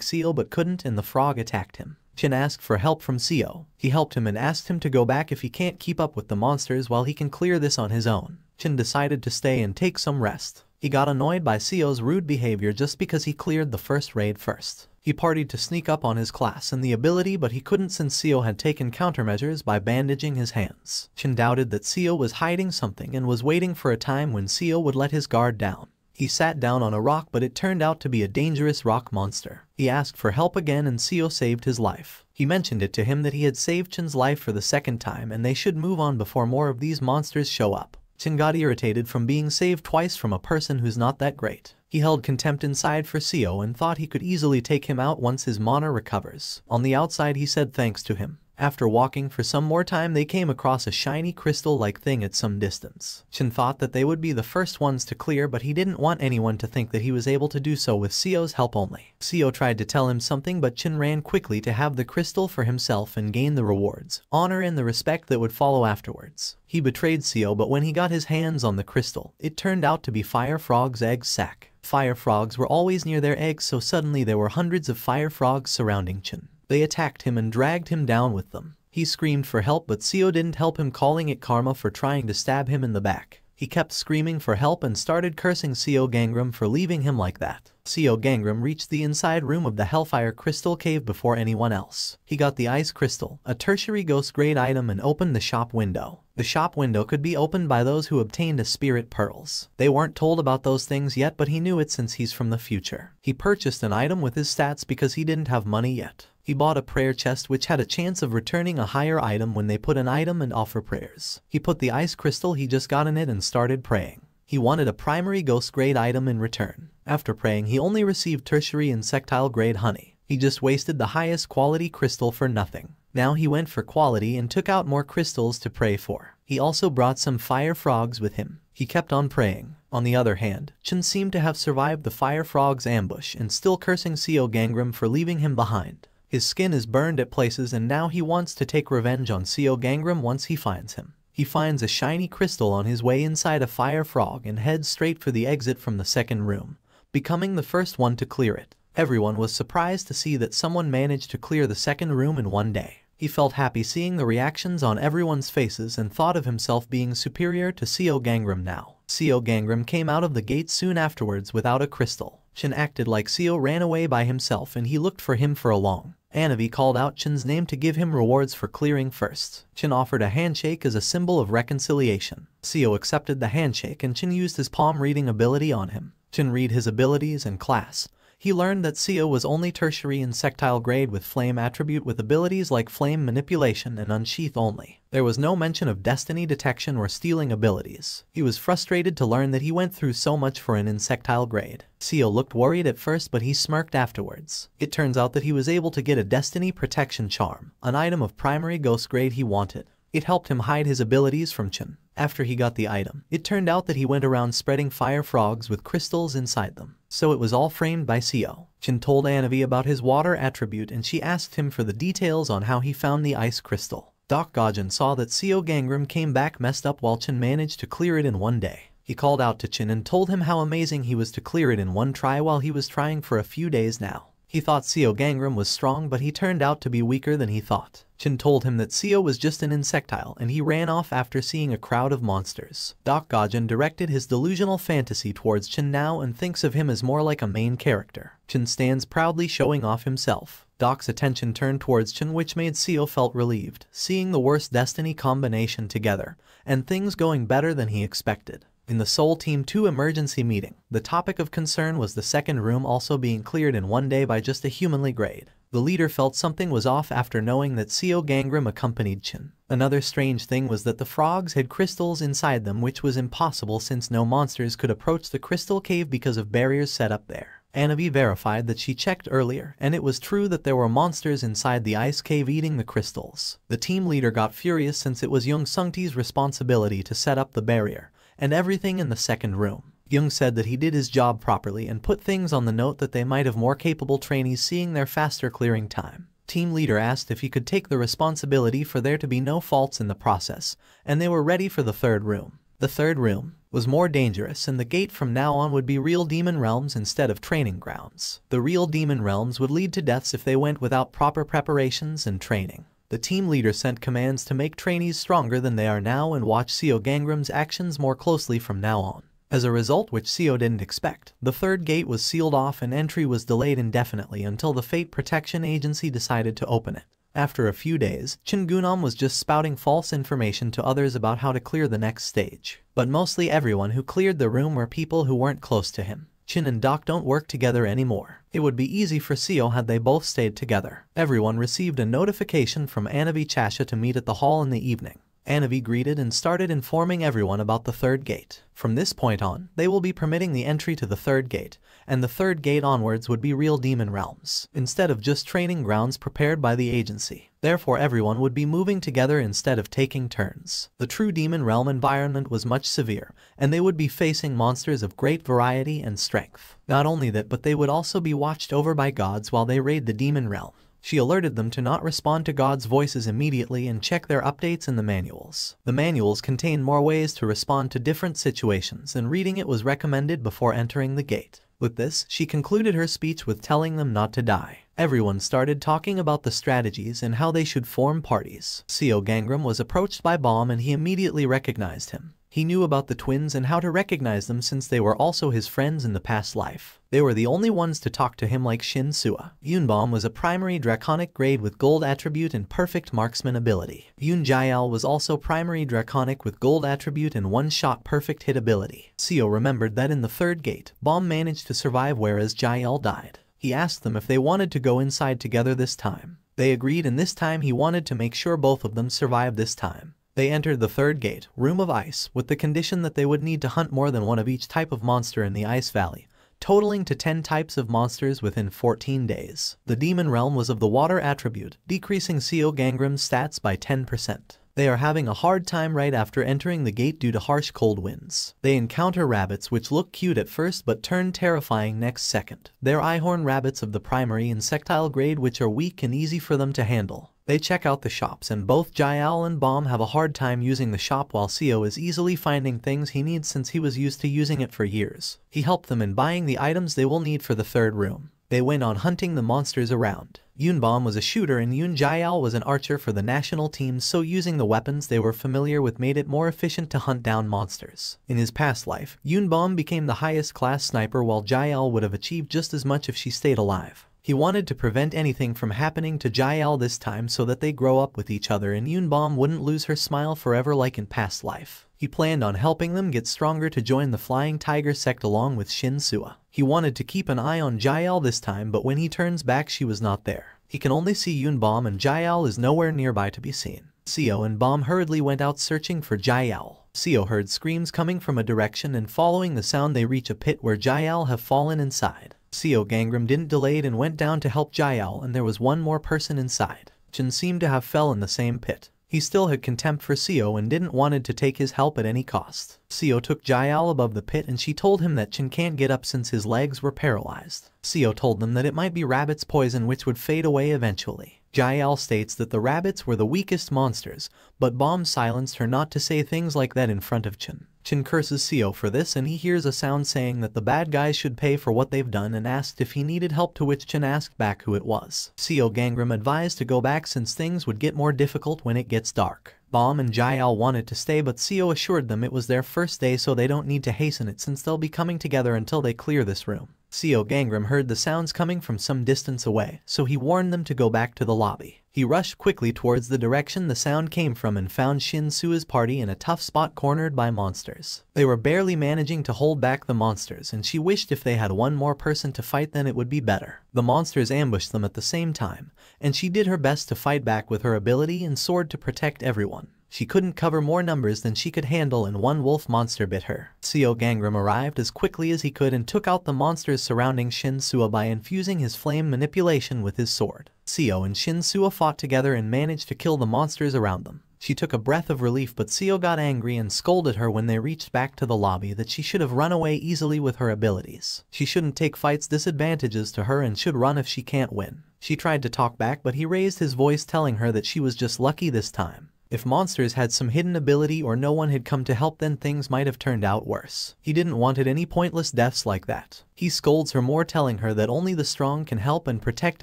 Seo but couldn't, and the frog attacked him. Chin asked for help from Seo. He helped him and asked him to go back if he can't keep up with the monsters while he can clear this on his own. Chin decided to stay and take some rest. He got annoyed by Seo's rude behavior just because he cleared the first raid first. He partied to sneak up on his class and the ability, but he couldn't since Seo had taken countermeasures by bandaging his hands. Chin doubted that Seo was hiding something and was waiting for a time when Seo would let his guard down. He sat down on a rock, but it turned out to be a dangerous rock monster. He asked for help again and Seo saved his life. He mentioned it to him that he had saved Chin's life for the second time and they should move on before more of these monsters show up. Chin got irritated from being saved twice from a person who's not that great. He held contempt inside for Seo and thought he could easily take him out once his mana recovers. On the outside he said thanks to him. After walking for some more time they came across a shiny crystal-like thing at some distance. Chin thought that they would be the first ones to clear, but he didn't want anyone to think that he was able to do so with Seo's help only. Seo tried to tell him something, but Chin ran quickly to have the crystal for himself and gain the rewards, honor and the respect that would follow afterwards. He betrayed Seo, but when he got his hands on the crystal, it turned out to be Fire Frog's egg sac. Fire frogs were always near their eggs, so suddenly there were hundreds of fire frogs surrounding Chin. They attacked him and dragged him down with them. He screamed for help, but Seo didn't help him, calling it karma for trying to stab him in the back. He kept screaming for help and started cursing Seo Gangram for leaving him like that. Seo Gangram reached the inside room of the Hellfire Crystal Cave before anyone else. He got the Ice Crystal, a tertiary ghost grade item, and opened the shop window. The shop window could be opened by those who obtained a Spirit Pearls. They weren't told about those things yet, but he knew it since he's from the future. He purchased an item with his stats because he didn't have money yet. He bought a prayer chest which had a chance of returning a higher item when they put an item and offer prayers. He put the ice crystal he just got in it and started praying. He wanted a primary ghost grade item in return. After praying he only received tertiary insectile grade honey. He just wasted the highest quality crystal for nothing. Now he went for quality and took out more crystals to pray for. He also brought some fire frogs with him. He kept on praying. On the other hand, Chin seemed to have survived the fire frog's ambush and still cursing Seo Gangram for leaving him behind. His skin is burned at places and now he wants to take revenge on Seo Gangram once he finds him. He finds a shiny crystal on his way inside a fire frog and heads straight for the exit from the second room, becoming the first one to clear it. Everyone was surprised to see that someone managed to clear the second room in one day. He felt happy seeing the reactions on everyone's faces and thought of himself being superior to Seo Gangram now. Seo Gangram came out of the gate soon afterwards without a crystal. Chin acted like Seo ran away by himself and he looked for him for a long. Anavi called out Chin's name to give him rewards for clearing first. Chin offered a handshake as a symbol of reconciliation. Seo accepted the handshake and Chin used his palm reading ability on him. Chin read his abilities and class. He learned that Seo was only tertiary insectile grade with flame attribute with abilities like flame manipulation and unsheath only. There was no mention of destiny detection or stealing abilities. He was frustrated to learn that he went through so much for an insectile grade. Seo looked worried at first, but he smirked afterwards. It turns out that he was able to get a destiny protection charm, an item of primary ghost grade he wanted. It helped him hide his abilities from Chin. After he got the item, it turned out that he went around spreading fire frogs with crystals inside them. So it was all framed by Seo. Chin told Anavi about his water attribute and she asked him for the details on how he found the ice crystal. Doc Gajan saw that Seo Gangram came back messed up while Chin managed to clear it in one day. He called out to Chin and told him how amazing he was to clear it in one try while he was trying for a few days now. He thought Seo Gangram was strong, but he turned out to be weaker than he thought. Chin told him that Seo was just an insectile and he ran off after seeing a crowd of monsters. Doc Gajan directed his delusional fantasy towards Chin now and thinks of him as more like a main character. Chin stands proudly showing off himself. Doc's attention turned towards Chin, which made Seo felt relieved, seeing the worst destiny combination together, and things going better than he expected. In the Soul Team 2 emergency meeting, the topic of concern was the second room also being cleared in one day by just a humanly grade. The leader felt something was off after knowing that Seo Gangram accompanied Chin. Another strange thing was that the frogs had crystals inside them, which was impossible since no monsters could approach the crystal cave because of barriers set up there. Anavi verified that she checked earlier, and it was true that there were monsters inside the ice cave eating the crystals. The team leader got furious since it was Young Sungti's responsibility to set up the barrier and everything in the second room. Young said that he did his job properly and put things on the note that they might have more capable trainees seeing their faster clearing time. Team leader asked if he could take the responsibility for there to be no faults in the process, and they were ready for the third room. The third room was more dangerous, and the gate from now on would be real demon realms instead of training grounds. The real demon realms would lead to deaths if they went without proper preparations and training. The team leader sent commands to make trainees stronger than they are now and watch Seo Gangram's actions more closely from now on. As a result, which Seo didn't expect, the third gate was sealed off and entry was delayed indefinitely until the Fate Protection Agency decided to open it. After a few days, Chingunam was just spouting false information to others about how to clear the next stage. But mostly everyone who cleared the room were people who weren't close to him. Chin and Doc don't work together anymore. It would be easy for Seo had they both stayed together. Everyone received a notification from Anavi Chasha to meet at the hall in the evening. Anavi greeted and started informing everyone about the third gate. From this point on, they will be permitting the entry to the third gate, and the third gate onwards would be real demon realms, instead of just training grounds prepared by the agency. Therefore everyone would be moving together instead of taking turns. The true demon realm environment was much severe, and they would be facing monsters of great variety and strength. Not only that, but they would also be watched over by gods while they raid the demon realm. She alerted them to not respond to God's voices immediately and check their updates in the manuals. The manuals contain more ways to respond to different situations, and reading it was recommended before entering the gate. With this, she concluded her speech with telling them not to die. Everyone started talking about the strategies and how they should form parties. Seo Gangram was approached by Bomb and he immediately recognized him. He knew about the twins and how to recognize them since they were also his friends in the past life. They were the only ones to talk to him like Shin Sua. Yunbom was a primary draconic grade with gold attribute and perfect marksman ability. Yun Jiao was also primary draconic with gold attribute and one-shot perfect hit ability. Seo remembered that in the third gate, Bomb managed to survive whereas Jiao died. He asked them if they wanted to go inside together this time. They agreed, and this time he wanted to make sure both of them survived this time. They entered the third gate, Room of Ice, with the condition that they would need to hunt more than one of each type of monster in the Ice Valley, totaling to 10 types of monsters within 14 days. The Demon Realm was of the Water attribute, decreasing Seo Gangram's stats by 10%. They are having a hard time right after entering the gate due to harsh cold winds. They encounter rabbits which look cute at first but turn terrifying next second. They're Eyehorn rabbits of the primary insectile grade which are weak and easy for them to handle. They check out the shops and both Jiao and Bomb have a hard time using the shop while Seo is easily finding things he needs since he was used to using it for years. He helped them in buying the items they will need for the third room. They went on hunting the monsters around. Yunbom was a shooter and Yun Jiao was an archer for the national team, so using the weapons they were familiar with made it more efficient to hunt down monsters. In his past life, Yunbom became the highest class sniper while Jiao would have achieved just as much if she stayed alive. He wanted to prevent anything from happening to Jiao this time so that they grow up with each other and Yunbom wouldn't lose her smile forever like in past life. He planned on helping them get stronger to join the Flying Tiger sect along with Shin Sua. He wanted to keep an eye on Jiao this time, but when he turns back she was not there. He can only see Yunbom and Jiao is nowhere nearby to be seen. Seo and Bomb hurriedly went out searching for Jiao. Seo heard screams coming from a direction and following the sound they reach a pit where Jiao have fallen inside. Seo Gangram didn't delay and went down to help Jiao, and there was one more person inside. Chin seemed to have fell in the same pit. He still had contempt for Seo and didn't wanted to take his help at any cost. Seo took Jiao above the pit and she told him that Chin can't get up since his legs were paralyzed. Seo told them that it might be rabbit's poison which would fade away eventually. Jiao states that the rabbits were the weakest monsters, but Bomb silenced her not to say things like that in front of Chin. Chin curses Seo for this and he hears a sound saying that the bad guys should pay for what they've done and asked if he needed help, to which Chin asked back who it was. Seo Gangram advised to go back since things would get more difficult when it gets dark. Bomb and Jiao wanted to stay but Seo assured them it was their first day so they don't need to hasten it since they'll be coming together until they clear this room. Seo Gangram heard the sounds coming from some distance away, so he warned them to go back to the lobby. He He rushed quickly towards the direction the sound came from and found Shin Sua's party in a tough spot cornered by monsters. They were barely managing to hold back the monsters, and she wished if they had one more person to fight then it would be better. The monsters ambushed them at the same time, and she did her best to fight back with her ability and sword to protect everyone. She couldn't cover more numbers than she could handle, and one wolf monster bit her. Seo Gangram arrived as quickly as he could and took out the monsters surrounding Shin Sua by infusing his flame manipulation with his sword. Seo and Shin Sua fought together and managed to kill the monsters around them. She took a breath of relief, but Seo got angry and scolded her when they reached back to the lobby that she should have run away easily with her abilities. She shouldn't take fights disadvantages to her and should run if she can't win. She tried to talk back, but he raised his voice telling her that she was just lucky this time. If monsters had some hidden ability or no one had come to help, then things might have turned out worse. He didn't want any pointless deaths like that. He scolds her more, telling her that only the strong can help and protect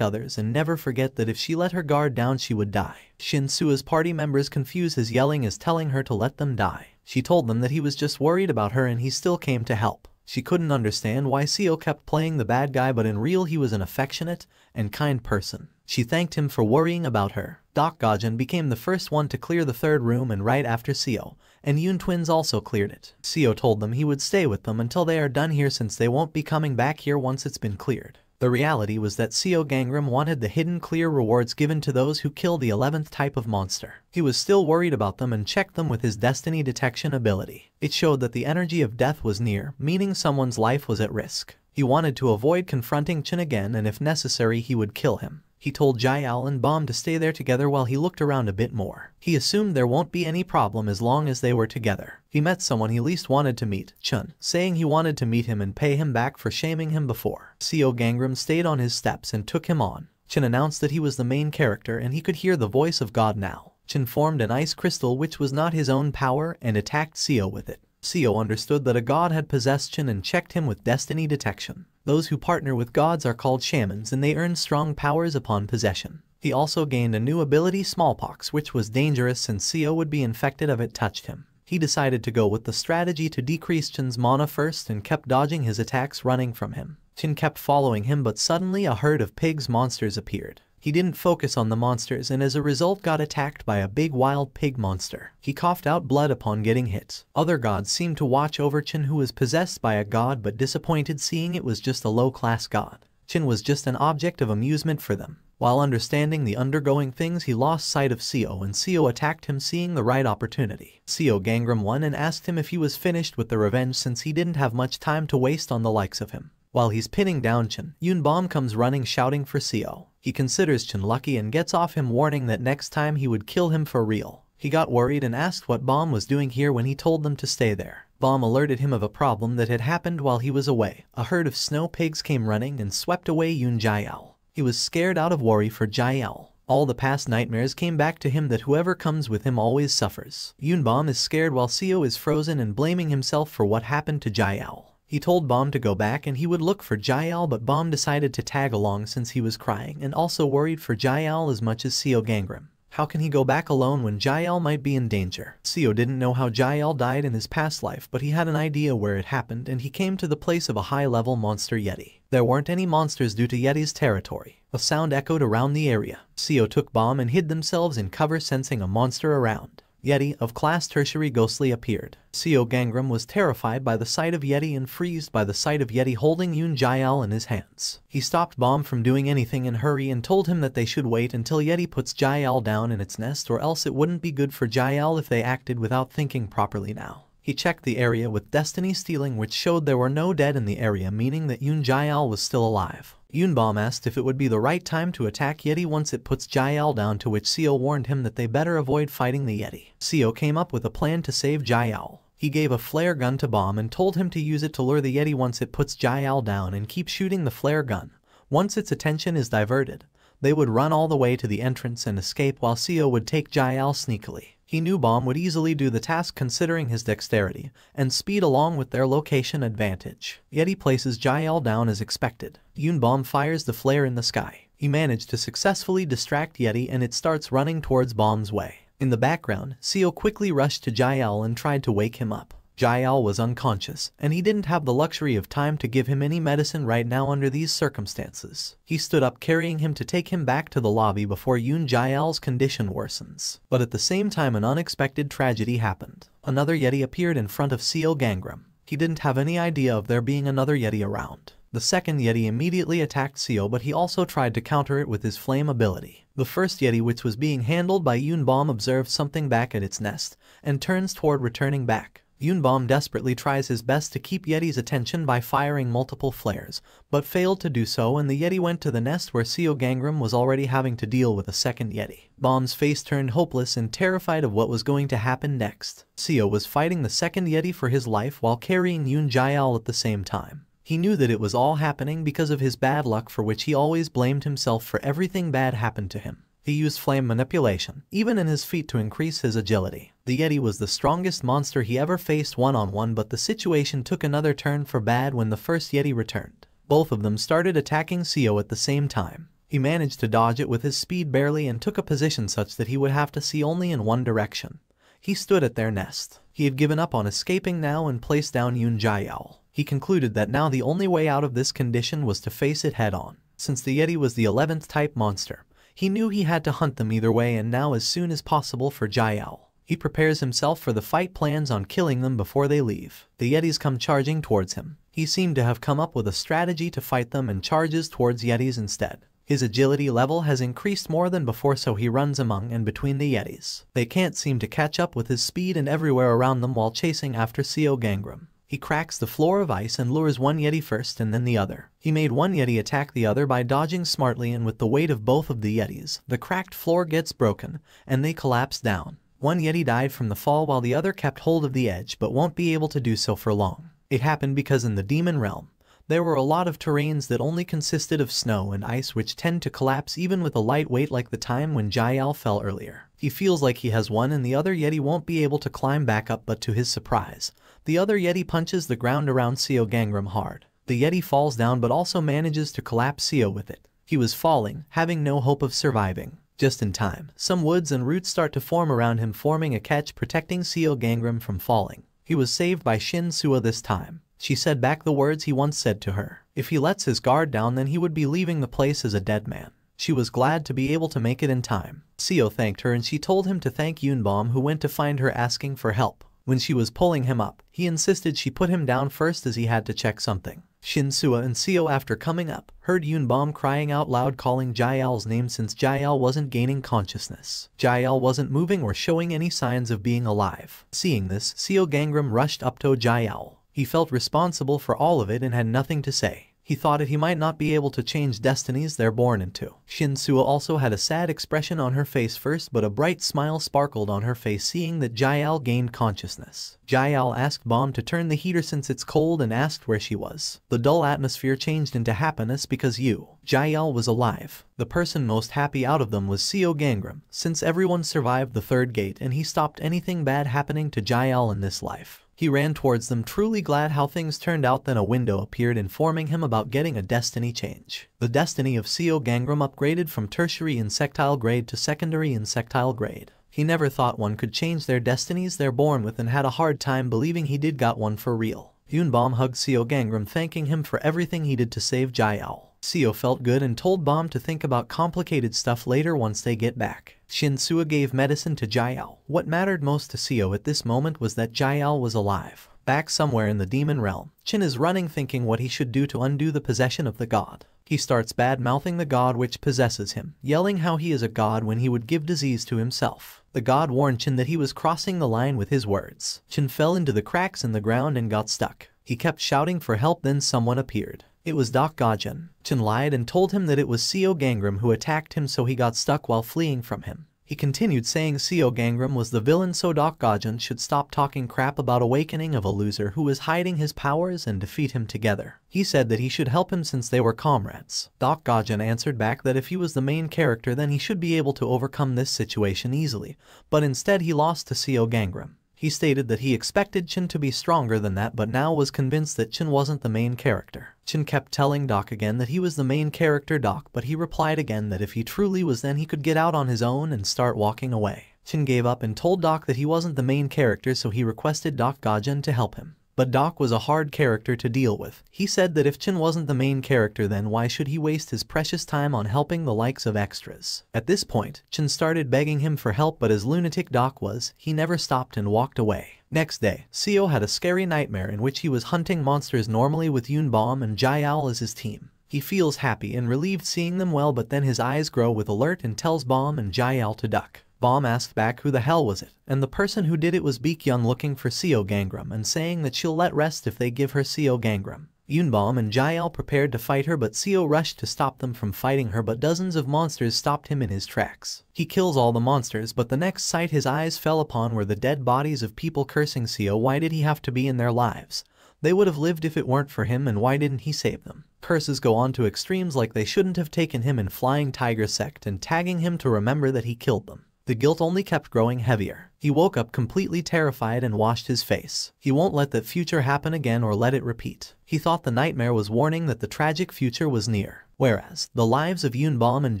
others, and never forget that if she let her guard down she would die. Shin Sua's party members confuse his yelling as telling her to let them die. She told them that he was just worried about her and he still came to help. She couldn't understand why Seo kept playing the bad guy, but in real he was an affectionate and kind person. She thanked him for worrying about her. Doc Gajan became the first one to clear the third room, and right after Seo and Yoon twins also cleared it. Seo told them he would stay with them until they are done here, since they won't be coming back here once it's been cleared. The reality was that Seo Gangram wanted the hidden clear rewards given to those who kill the 11th type of monster. He was still worried about them and checked them with his destiny detection ability. It showed that the energy of death was near, meaning someone's life was at risk. He wanted to avoid confronting Chen again, and if necessary he would kill him. He told Jaeal and Bomb to stay there together while he looked around a bit more. He assumed there won't be any problem as long as they were together. He met someone he least wanted to meet, Chun, saying he wanted to meet him and pay him back for shaming him before. Seo Gangram stayed on his steps and took him on. Chun announced that he was the main character and he could hear the voice of God now. Chun formed an ice crystal which was not his own power and attacked Seo with it. Seo understood that a god had possessed Chin and checked him with destiny detection. Those who partner with gods are called shamans, and they earn strong powers upon possession. He also gained a new ability, smallpox, which was dangerous since Seo would be infected if it touched him. He decided to go with the strategy to decrease Chin's mana first and kept dodging his attacks, running from him. Chin kept following him, but suddenly a herd of pigs monsters appeared. He didn't focus on the monsters and as a result got attacked by a big wild pig monster. He coughed out blood upon getting hit. Other gods seemed to watch over Chin, who was possessed by a god but disappointed seeing it was just a low-class god. Chin was just an object of amusement for them. While understanding the undergoing things, he lost sight of Seo and Seo attacked him, seeing the right opportunity. Seo Gangram won and asked him if he was finished with the revenge since he didn't have much time to waste on the likes of him. While he's pinning down Chin, Yoon Bomb comes running shouting for Seo. He considers Chin lucky and gets off him, warning that next time he would kill him for real. He got worried and asked what Bomb was doing here when he told them to stay there. Bomb alerted him of a problem that had happened while he was away. A herd of snow pigs came running and swept away Yoon Jaeal. He was scared out of worry for Jaeal. All the past nightmares came back to him that whoever comes with him always suffers. Yoon Bomb is scared while Seo is frozen and blaming himself for what happened to Jaeal. He told Bomb to go back and he would look for Jaeal, but Bomb decided to tag along since he was crying and also worried for Jaeal as much as Seo Gangram. How can he go back alone when Jaeal might be in danger? Seo didn't know how Jaeal died in his past life, but he had an idea where it happened and he came to the place of a high-level monster Yeti. There weren't any monsters due to Yeti's territory. A sound echoed around the area. Seo took Bomb and hid themselves in cover, sensing a monster around. Yeti of class tertiary ghostly appeared. Seo Gangram was terrified by the sight of Yeti and freezed by the sight of Yeti holding Yoon Jaeal in his hands. He stopped Bomb from doing anything in hurry and told him that they should wait until Yeti puts Jaeal down in its nest, or else it wouldn't be good for Jaeal if they acted without thinking properly now. He checked the area with destiny stealing, which showed there were no dead in the area, meaning that Yoon Jaeal was still alive. Yoon Bomb asked if it would be the right time to attack Yeti once it puts Jaeal down, to which Seo warned him that they better avoid fighting the Yeti. Seo came up with a plan to save Jaeal. He gave a flare gun to Bomb and told him to use it to lure the Yeti once it puts Jaeal down and keep shooting the flare gun. Once its attention is diverted, they would run all the way to the entrance and escape while Seo would take Jaeal sneakily. He knew Bomb would easily do the task considering his dexterity and speed along with their location advantage. Yeti places Jaeal down as expected. Yoon Bomb fires the flare in the sky. He managed to successfully distract Yeti and it starts running towards Bomb's way. In the background, Seo quickly rushed to Jaeal and tried to wake him up. Jaeal was unconscious, and he didn't have the luxury of time to give him any medicine right now under these circumstances. He stood up carrying him to take him back to the lobby before Yoon Jaeal's condition worsens. But at the same time an unexpected tragedy happened. Another Yeti appeared in front of Seo Gangram. He didn't have any idea of there being another Yeti around. The second Yeti immediately attacked Seo, but he also tried to counter it with his flame ability. The first Yeti, which was being handled by Yunbom, observed something back at its nest and turns toward returning back. Yunbom desperately tries his best to keep Yeti's attention by firing multiple flares, but failed to do so, and the Yeti went to the nest where Seo Gangram was already having to deal with a second Yeti. Bomb's face turned hopeless and terrified of what was going to happen next. Seo was fighting the second Yeti for his life while carrying Yoon Jaeal at the same time. He knew that it was all happening because of his bad luck, for which he always blamed himself for everything bad happened to him. He used flame manipulation, even in his feet, to increase his agility. The Yeti was the strongest monster he ever faced one-on-one, but the situation took another turn for bad when the first Yeti returned. Both of them started attacking Seo at the same time. He managed to dodge it with his speed barely and took a position such that he would have to see only in one direction. He stood at their nest. He had given up on escaping now and placed down Yoon Jaeal. He concluded that now the only way out of this condition was to face it head-on. Since the Yeti was the 11th type monster, he knew he had to hunt them either way, and now as soon as possible for Jaeal. He prepares himself for the fight, plans on killing them before they leave. The Yetis come charging towards him. He seemed to have come up with a strategy to fight them and charges towards Yetis instead. His agility level has increased more than before, so he runs among and between the Yetis. They can't seem to catch up with his speed and everywhere around them while chasing after Seo Gangram. He cracks the floor of ice and lures one Yeti first and then the other. He made one Yeti attack the other by dodging smartly, and with the weight of both of the Yetis, the cracked floor gets broken and they collapse down. One Yeti died from the fall while the other kept hold of the edge, but won't be able to do so for long. It happened because in the demon realm, there were a lot of terrains that only consisted of snow and ice, which tend to collapse even with a light weight, like the time when Jaeal fell earlier. He feels like he has won and the other Yeti won't be able to climb back up, but to his surprise, the other Yeti punches the ground around Seo Gangram hard. The Yeti falls down but also manages to collapse Seo with it. He was falling, having no hope of surviving. Just in time, some woods and roots start to form around him, forming a catch protecting Seo Gangram from falling. He was saved by Shin Sua this time. She said back the words he once said to her. If he lets his guard down, then he would be leaving the place as a dead man. She was glad to be able to make it in time. Seo thanked her and she told him to thank Yunbom, who went to find her asking for help. When she was pulling him up, he insisted she put him down first as he had to check something. Shin Sua and Seo, after coming up, heard Yunbom crying out loud calling Jaeal's name since Jaeal wasn't gaining consciousness. Jaeal wasn't moving or showing any signs of being alive. Seeing this, Seo Gangram rushed up to Jaeal. He felt responsible for all of it and had nothing to say. He thought he might not be able to change destinies they're born into. Shin Sua also had a sad expression on her face first, but a bright smile sparkled on her face seeing that Jaeal gained consciousness. Jaeal asked Bomb to turn the heater since it's cold and asked where she was. The dull atmosphere changed into happiness because Jaeal was alive. The person most happy out of them was Seo Gangram, since everyone survived the third gate and he stopped anything bad happening to Jaeal in this life. He ran towards them, truly glad how things turned out. Then a window appeared informing him about getting a destiny change. The destiny of Seo Gangram upgraded from tertiary insectile grade to secondary insectile grade. He never thought one could change their destinies they're born with and had a hard time believing he did got one for real. Yunbom hugged Seo Gangram, thanking him for everything he did to save Jaeal. Seo felt good and told Bomb to think about complicated stuff later once they get back. Shin Sua gave medicine to Jaeal. What mattered most to Seo at this moment was that Jaeal was alive. Back somewhere in the demon realm, Chin is running thinking what he should do to undo the possession of the god. He starts bad-mouthing the god which possesses him, yelling how he is a god when he would give disease to himself. The god warned Chin that he was crossing the line with his words. Chin fell into the cracks in the ground and got stuck. He kept shouting for help, then someone appeared. It was Doc Gajan. Chin lied and told him that it was Seo Gangram who attacked him, so he got stuck while fleeing from him. He continued saying Seo Gangram was the villain, so Doc Gajan should stop talking crap about awakening of a loser who was hiding his powers and defeat him together. He said that he should help him since they were comrades. Doc Gajan answered back that if he was the main character then he should be able to overcome this situation easily, but instead he lost to Seo Gangram. He stated that he expected Chin to be stronger than that, but now was convinced that Chin wasn't the main character. Chin kept telling Doc again that he was the main character, Doc, but he replied again that if he truly was then he could get out on his own and start walking away. Chin gave up and told Doc that he wasn't the main character, so he requested Doc Gajan to help him. But Doc was a hard character to deal with. He said that if Chin wasn't the main character, then why should he waste his precious time on helping the likes of extras? At this point, Chin started begging him for help, but as lunatic Doc was, he never stopped and walked away. Next day, Seo had a scary nightmare in which he was hunting monsters normally with Yunbom and Jiao as his team. He feels happy and relieved seeing them well, but then his eyes grow with alert and tells Bomb and Jiao to duck. Bomb asked back who the hell was it, and the person who did it was Baekhyun, looking for Seo Gangram and saying that she'll let rest if they give her Seo Gangram. Yunbom and Jiao prepared to fight her, but Seo rushed to stop them from fighting her, but dozens of monsters stopped him in his tracks. He kills all the monsters, but the next sight his eyes fell upon were the dead bodies of people, cursing Seo. Why did he have to be in their lives? They would have lived if it weren't for him, and why didn't he save them? Curses go on to extremes, like they shouldn't have taken him in Flying Tiger sect and tagging him to remember that he killed them. The guilt only kept growing heavier. He woke up completely terrified and washed his face. He won't let that future happen again or let it repeat. He thought the nightmare was warning that the tragic future was near. Whereas, the lives of Yunbom and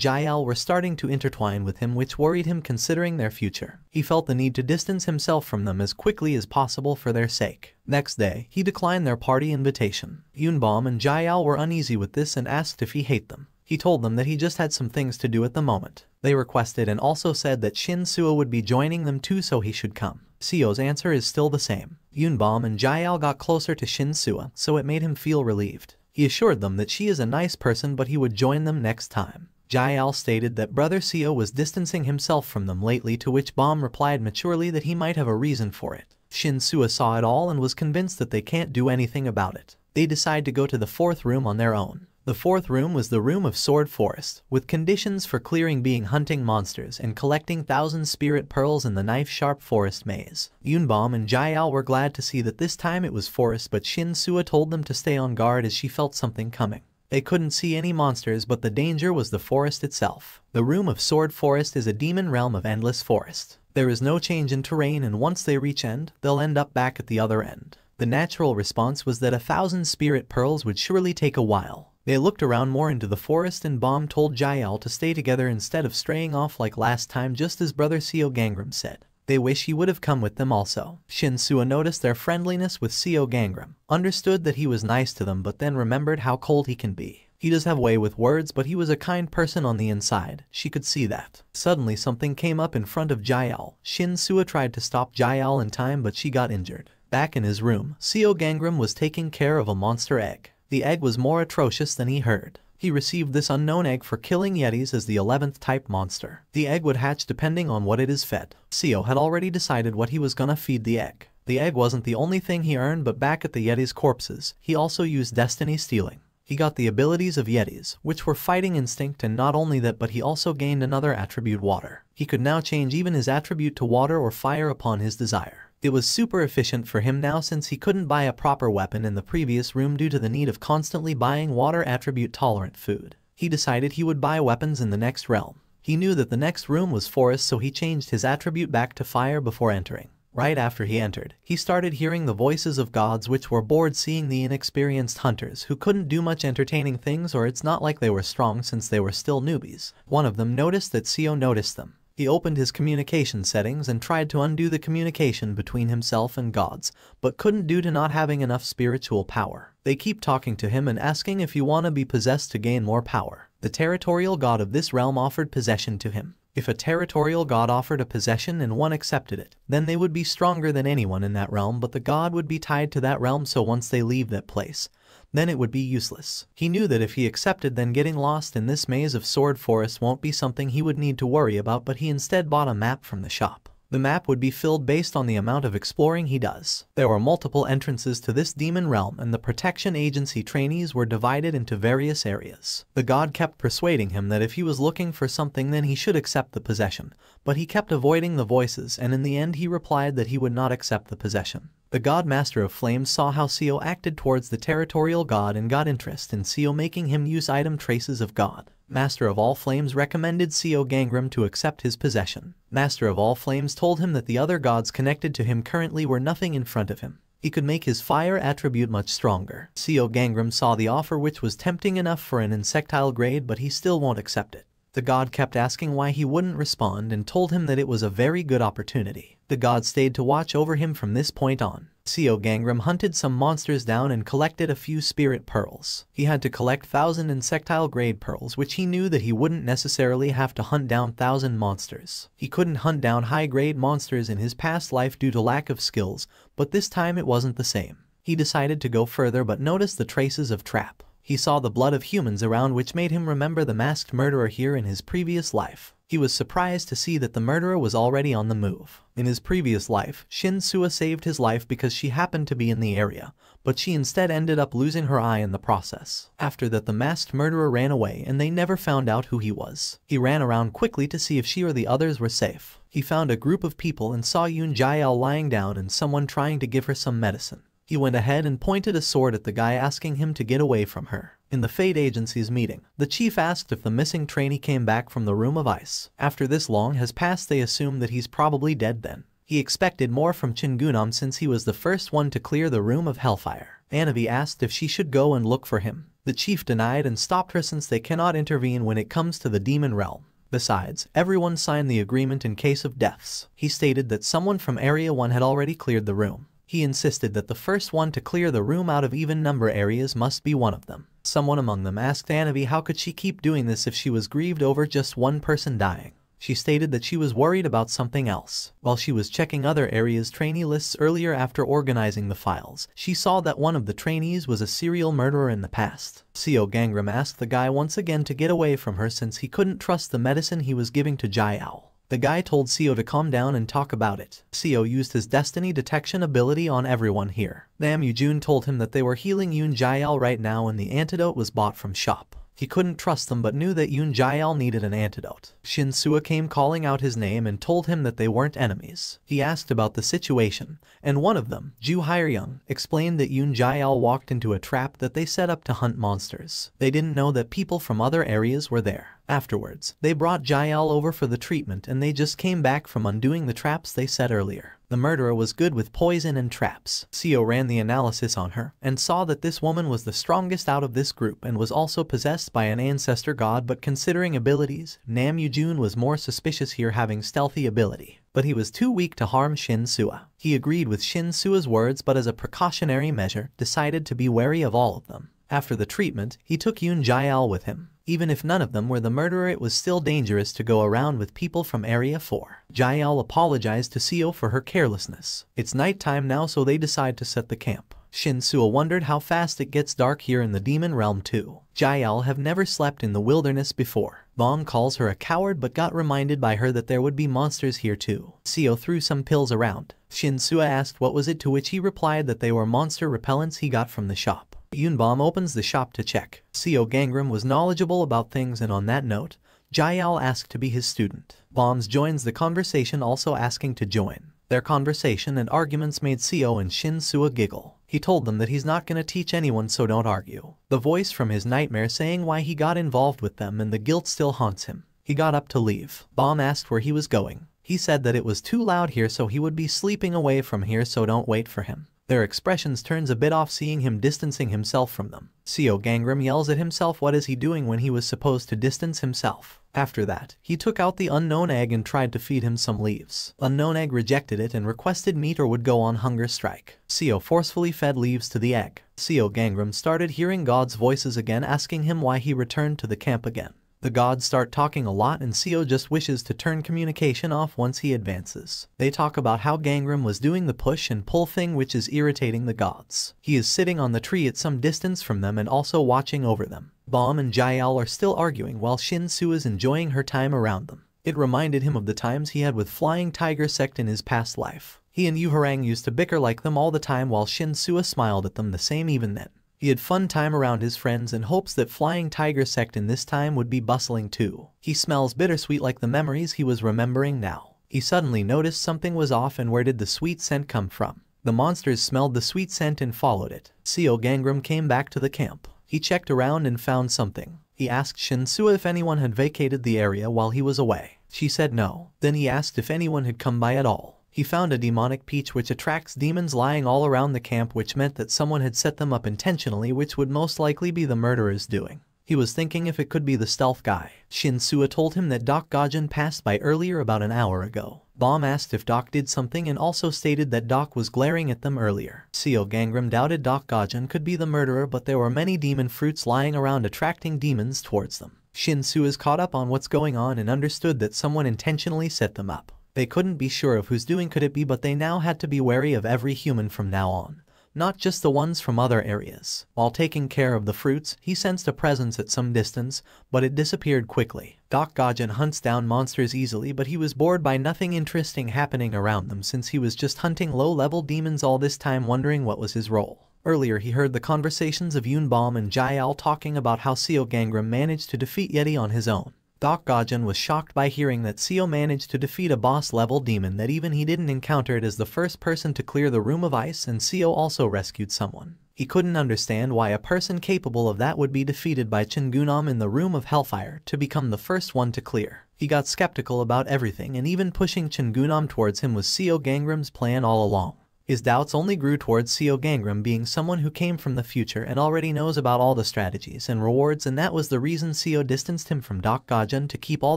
Jiao were starting to intertwine with him, which worried him considering their future. He felt the need to distance himself from them as quickly as possible for their sake. Next day, he declined their party invitation. Yunbom and Jiao were uneasy with this and asked if he hate them. He told them that he just had some things to do at the moment. They requested and also said that Shin Suo would be joining them too, so he should come. Seo's answer is still the same. Yunbom and Jiao got closer to Shin Suo, so it made him feel relieved. He assured them that she is a nice person, but he would join them next time. Jiao stated that brother Seo was distancing himself from them lately, to which Bomb replied maturely that he might have a reason for it. Shin Suo saw it all and was convinced that they can't do anything about it. They decide to go to the fourth room on their own. The fourth room was the room of Sword Forest, with conditions for clearing being hunting monsters and collecting 1,000 spirit pearls in the knife-sharp forest maze. Yunbom and Jiao were glad to see that this time it was forest, but Shin Suo told them to stay on guard as she felt something coming. They couldn't see any monsters, but the danger was the forest itself. The room of Sword Forest is a demon realm of endless forest. There is no change in terrain, and once they reach end, they'll end up back at the other end. The natural response was that 1,000 spirit pearls would surely take a while. They looked around more into the forest, and Bomb told Jiao to stay together instead of straying off like last time, just as brother Seo Gangram said. They wish he would have come with them also. Shin Suo noticed their friendliness with Seo Gangram, understood that he was nice to them, but then remembered how cold he can be. He does have way with words, but he was a kind person on the inside. She could see that. Suddenly something came up in front of Jiao. Shin Suo tried to stop Jiao in time, but she got injured. Back in his room, Seo Gangram was taking care of a monster egg. The egg was more atrocious than he heard. He received this unknown egg for killing yetis as the 11th type monster. The egg would hatch depending on what it is fed. Seo had already decided what he was gonna feed the egg. The egg wasn't the only thing he earned, but back at the yetis' corpses, he also used destiny stealing. He got the abilities of yetis, which were fighting instinct, and not only that, but he also gained another attribute, water. He could now change even his attribute to water or fire upon his desire. It was super efficient for him now, since he couldn't buy a proper weapon in the previous room due to the need of constantly buying water attribute tolerant food. He decided he would buy weapons in the next realm. He knew that the next room was forest, so he changed his attribute back to fire before entering. Right after he entered, he started hearing the voices of gods, which were bored seeing the inexperienced hunters who couldn't do much entertaining things, or it's not like they were strong since they were still newbies. One of them noticed that Seo noticed them. He opened his communication settings and tried to undo the communication between himself and gods, but couldn't due to not having enough spiritual power. They keep talking to him and asking if you wanna be possessed to gain more power. The territorial god of this realm offered possession to him. If a territorial god offered a possession and one accepted it, then they would be stronger than anyone in that realm, but the god would be tied to that realm, so once they leave that place, then it would be useless. He knew that if he accepted, then getting lost in this maze of Sword Forest won't be something he would need to worry about, but he instead bought a map from the shop. The map would be filled based on the amount of exploring he does. There were multiple entrances to this demon realm, and the protection agency trainees were divided into various areas. The god kept persuading him that if he was looking for something, then he should accept the possession, but he kept avoiding the voices, and in the end he replied that he would not accept the possession. The god Master of Flames saw how Seo acted towards the territorial god and got interest in Seo, making him use item traces of god. Master of All Flames recommended Seo Gangram to accept his possession. Master of All Flames told him that the other gods connected to him currently were nothing in front of him. He could make his fire attribute much stronger. Seo Gangram saw the offer, which was tempting enough for an insectile grade, but he still won't accept it. The god kept asking why he wouldn't respond and told him that it was a very good opportunity. The god stayed to watch over him from this point on. Seo Gangram hunted some monsters down and collected a few spirit pearls. He had to collect 1,000 insectile grade pearls, which he knew that he wouldn't necessarily have to hunt down 1,000 monsters. He couldn't hunt down high grade monsters in his past life due to lack of skills, but this time it wasn't the same. He decided to go further but noticed the traces of trap. He saw the blood of humans around, which made him remember the masked murderer here in his previous life. He was surprised to see that the murderer was already on the move. In his previous life, Shin Sua saved his life because she happened to be in the area, but she instead ended up losing her eye in the process. After that, the masked murderer ran away and they never found out who he was. He ran around quickly to see if she or the others were safe. He found a group of people and saw Yoon Jae-al lying down and someone trying to give her some medicine. He went ahead and pointed a sword at the guy, asking him to get away from her. In the Fate Agency's meeting, the chief asked if the missing trainee came back from the room of ice. After this long has passed, they assumed that he's probably dead then. He expected more from Chingunam since he was the first one to clear the room of hellfire. Anavi asked if she should go and look for him. The chief denied and stopped her since they cannot intervene when it comes to the demon realm. Besides, everyone signed the agreement in case of deaths. He stated that someone from Area 1 had already cleared the room. He insisted that the first one to clear the room out of even number areas must be one of them. Someone among them asked Anavi how could she keep doing this if she was grieved over just one person dying. She stated that she was worried about something else. While she was checking other areas' trainee lists earlier after organizing the files, she saw that one of the trainees was a serial murderer in the past. Seo Gangram asked the guy once again to get away from her since he couldn't trust the medicine he was giving to Jae-al. The guy told Seo to calm down and talk about it. Seo used his destiny detection ability on everyone here. Nam Yoo-jun told him that they were healing Yoon Jae-al right now and the antidote was bought from shop. He couldn't trust them but knew that Yoon Jae-al needed an antidote. Shin Sua came calling out his name and told him that they weren't enemies. He asked about the situation, and one of them, Ju Hyeryung, explained that Yoon Jae-al walked into a trap that they set up to hunt monsters. They didn't know that people from other areas were there. Afterwards, they brought Jae-al over for the treatment and they just came back from undoing the traps they set earlier. The murderer was good with poison and traps. Seo ran the analysis on her and saw that this woman was the strongest out of this group and was also possessed by an ancestor god, but considering abilities, Nam Yoo-jun was more suspicious here, having stealthy ability. But he was too weak to harm Shin Sua. He agreed with Shin Sua's words but as a precautionary measure, decided to be wary of all of them. After the treatment, he took Yoon Jae-al with him. Even if none of them were the murderer, it was still dangerous to go around with people from Area 4. Jae-al apologized to Seo for her carelessness. It's nighttime now, so they decide to set the camp. Shin Sua wondered how fast it gets dark here in the demon realm too. Jae-al have never slept in the wilderness before. Bong calls her a coward but got reminded by her that there would be monsters here too. Seo threw some pills around. Shin Sua asked what was it, to which he replied that they were monster repellents he got from the shop. Yunbom opens the shop to check. Seo Gangram was knowledgeable about things, and on that note, Jae-al asked to be his student. Bombs joins the conversation, also asking to join. Their conversation and arguments made Seo and Shin Sua giggle. He told them that he's not gonna teach anyone, so don't argue. The voice from his nightmare saying why he got involved with them and the guilt still haunts him. He got up to leave. Bomb asked where he was going. He said that it was too loud here so he would be sleeping away from here, so don't wait for him. Their expressions turns a bit off seeing him distancing himself from them. Seo Gangram yells at himself what is he doing when he was supposed to distance himself. After that, he took out the unknown egg and tried to feed him some leaves. Unknown egg rejected it and requested meat or would go on hunger strike. Seo forcefully fed leaves to the egg. Seo Gangram started hearing God's voices again, asking him why he returned to the camp again. The gods start talking a lot and Seo just wishes to turn communication off once he advances. They talk about how Gangram was doing the push and pull thing, which is irritating the gods. He is sitting on the tree at some distance from them and also watching over them. Bomb and Jae-al are still arguing while Shin Sua is enjoying her time around them. It reminded him of the times he had with Flying Tiger sect in his past life. He and Yuharang used to bicker like them all the time while Shin Sua smiled at them the same even then. He had fun time around his friends and hopes that Flying Tiger sect in this time would be bustling too. He smells bittersweet like the memories he was remembering now. He suddenly noticed something was off, and where did the sweet scent come from? The monsters smelled the sweet scent and followed it. Seo Gangram came back to the camp. He checked around and found something. He asked Shin Sua if anyone had vacated the area while he was away. She said no. Then he asked if anyone had come by at all. He found a demonic peach which attracts demons lying all around the camp, which meant that someone had set them up intentionally, which would most likely be the murderers doing. He was thinking if it could be the stealth guy. Shin-Soo told him that Doc Gajin passed by earlier about an hour ago. Bomb asked if Doc did something and also stated that Doc was glaring at them earlier. Seo Gangram doubted Doc Gajin could be the murderer, but there were many demon fruits lying around attracting demons towards them. Shin-Soo is caught up on what's going on and understood that someone intentionally set them up. They couldn't be sure of whose doing could it be, but they now had to be wary of every human from now on, not just the ones from other areas. While taking care of the fruits, he sensed a presence at some distance, but it disappeared quickly. Doc Gajin hunts down monsters easily, but he was bored by nothing interesting happening around them since he was just hunting low-level demons all this time, wondering what was his role. Earlier he heard the conversations of Yunbom and Jaeal talking about how Seo Gangram managed to defeat Yeti on his own. Doc Gajin was shocked by hearing that Seo managed to defeat a boss-level demon that even he didn't encounter it as the first person to clear the room of ice, and Seo also rescued someone. He couldn't understand why a person capable of that would be defeated by Chingunam in the room of hellfire to become the first one to clear. He got skeptical about everything, and even pushing Chingunam towards him was Seo Gangram's plan all along. His doubts only grew towards Seo Gangram being someone who came from the future and already knows about all the strategies and rewards, and that was the reason Seo distanced him from Doc Gajin to keep all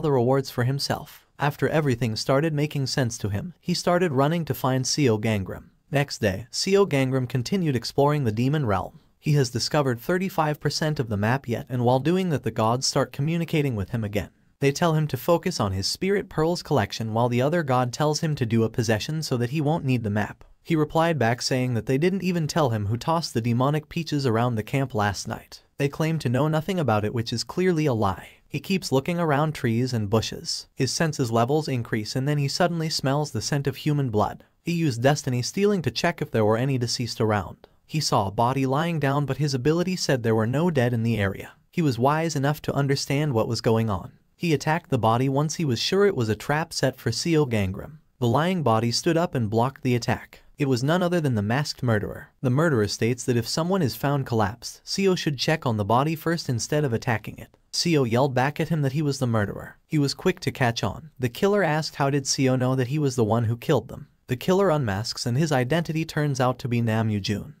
the rewards for himself. After everything started making sense to him, he started running to find Seo Gangram. Next day, Seo Gangram continued exploring the demon realm. He has discovered 35% of the map yet, and while doing that the gods start communicating with him again. They tell him to focus on his spirit pearls collection while the other god tells him to do a possession so that he won't need the map. He replied back saying that they didn't even tell him who tossed the demonic peaches around the camp last night. They claim to know nothing about it, which is clearly a lie. He keeps looking around trees and bushes. His senses levels increase, and then he suddenly smells the scent of human blood. He used destiny stealing to check if there were any deceased around. He saw a body lying down, but his ability said there were no dead in the area. He was wise enough to understand what was going on. He attacked the body once he was sure it was a trap set for Seo Gangram. The lying body stood up and blocked the attack. It was none other than the masked murderer. The murderer states that if someone is found collapsed, Seo should check on the body first instead of attacking it. Seo yelled back at him that he was the murderer. He was quick to catch on. The killer asked how did Seo know that he was the one who killed them. The killer unmasks and his identity turns out to be Nam Yoo-jun.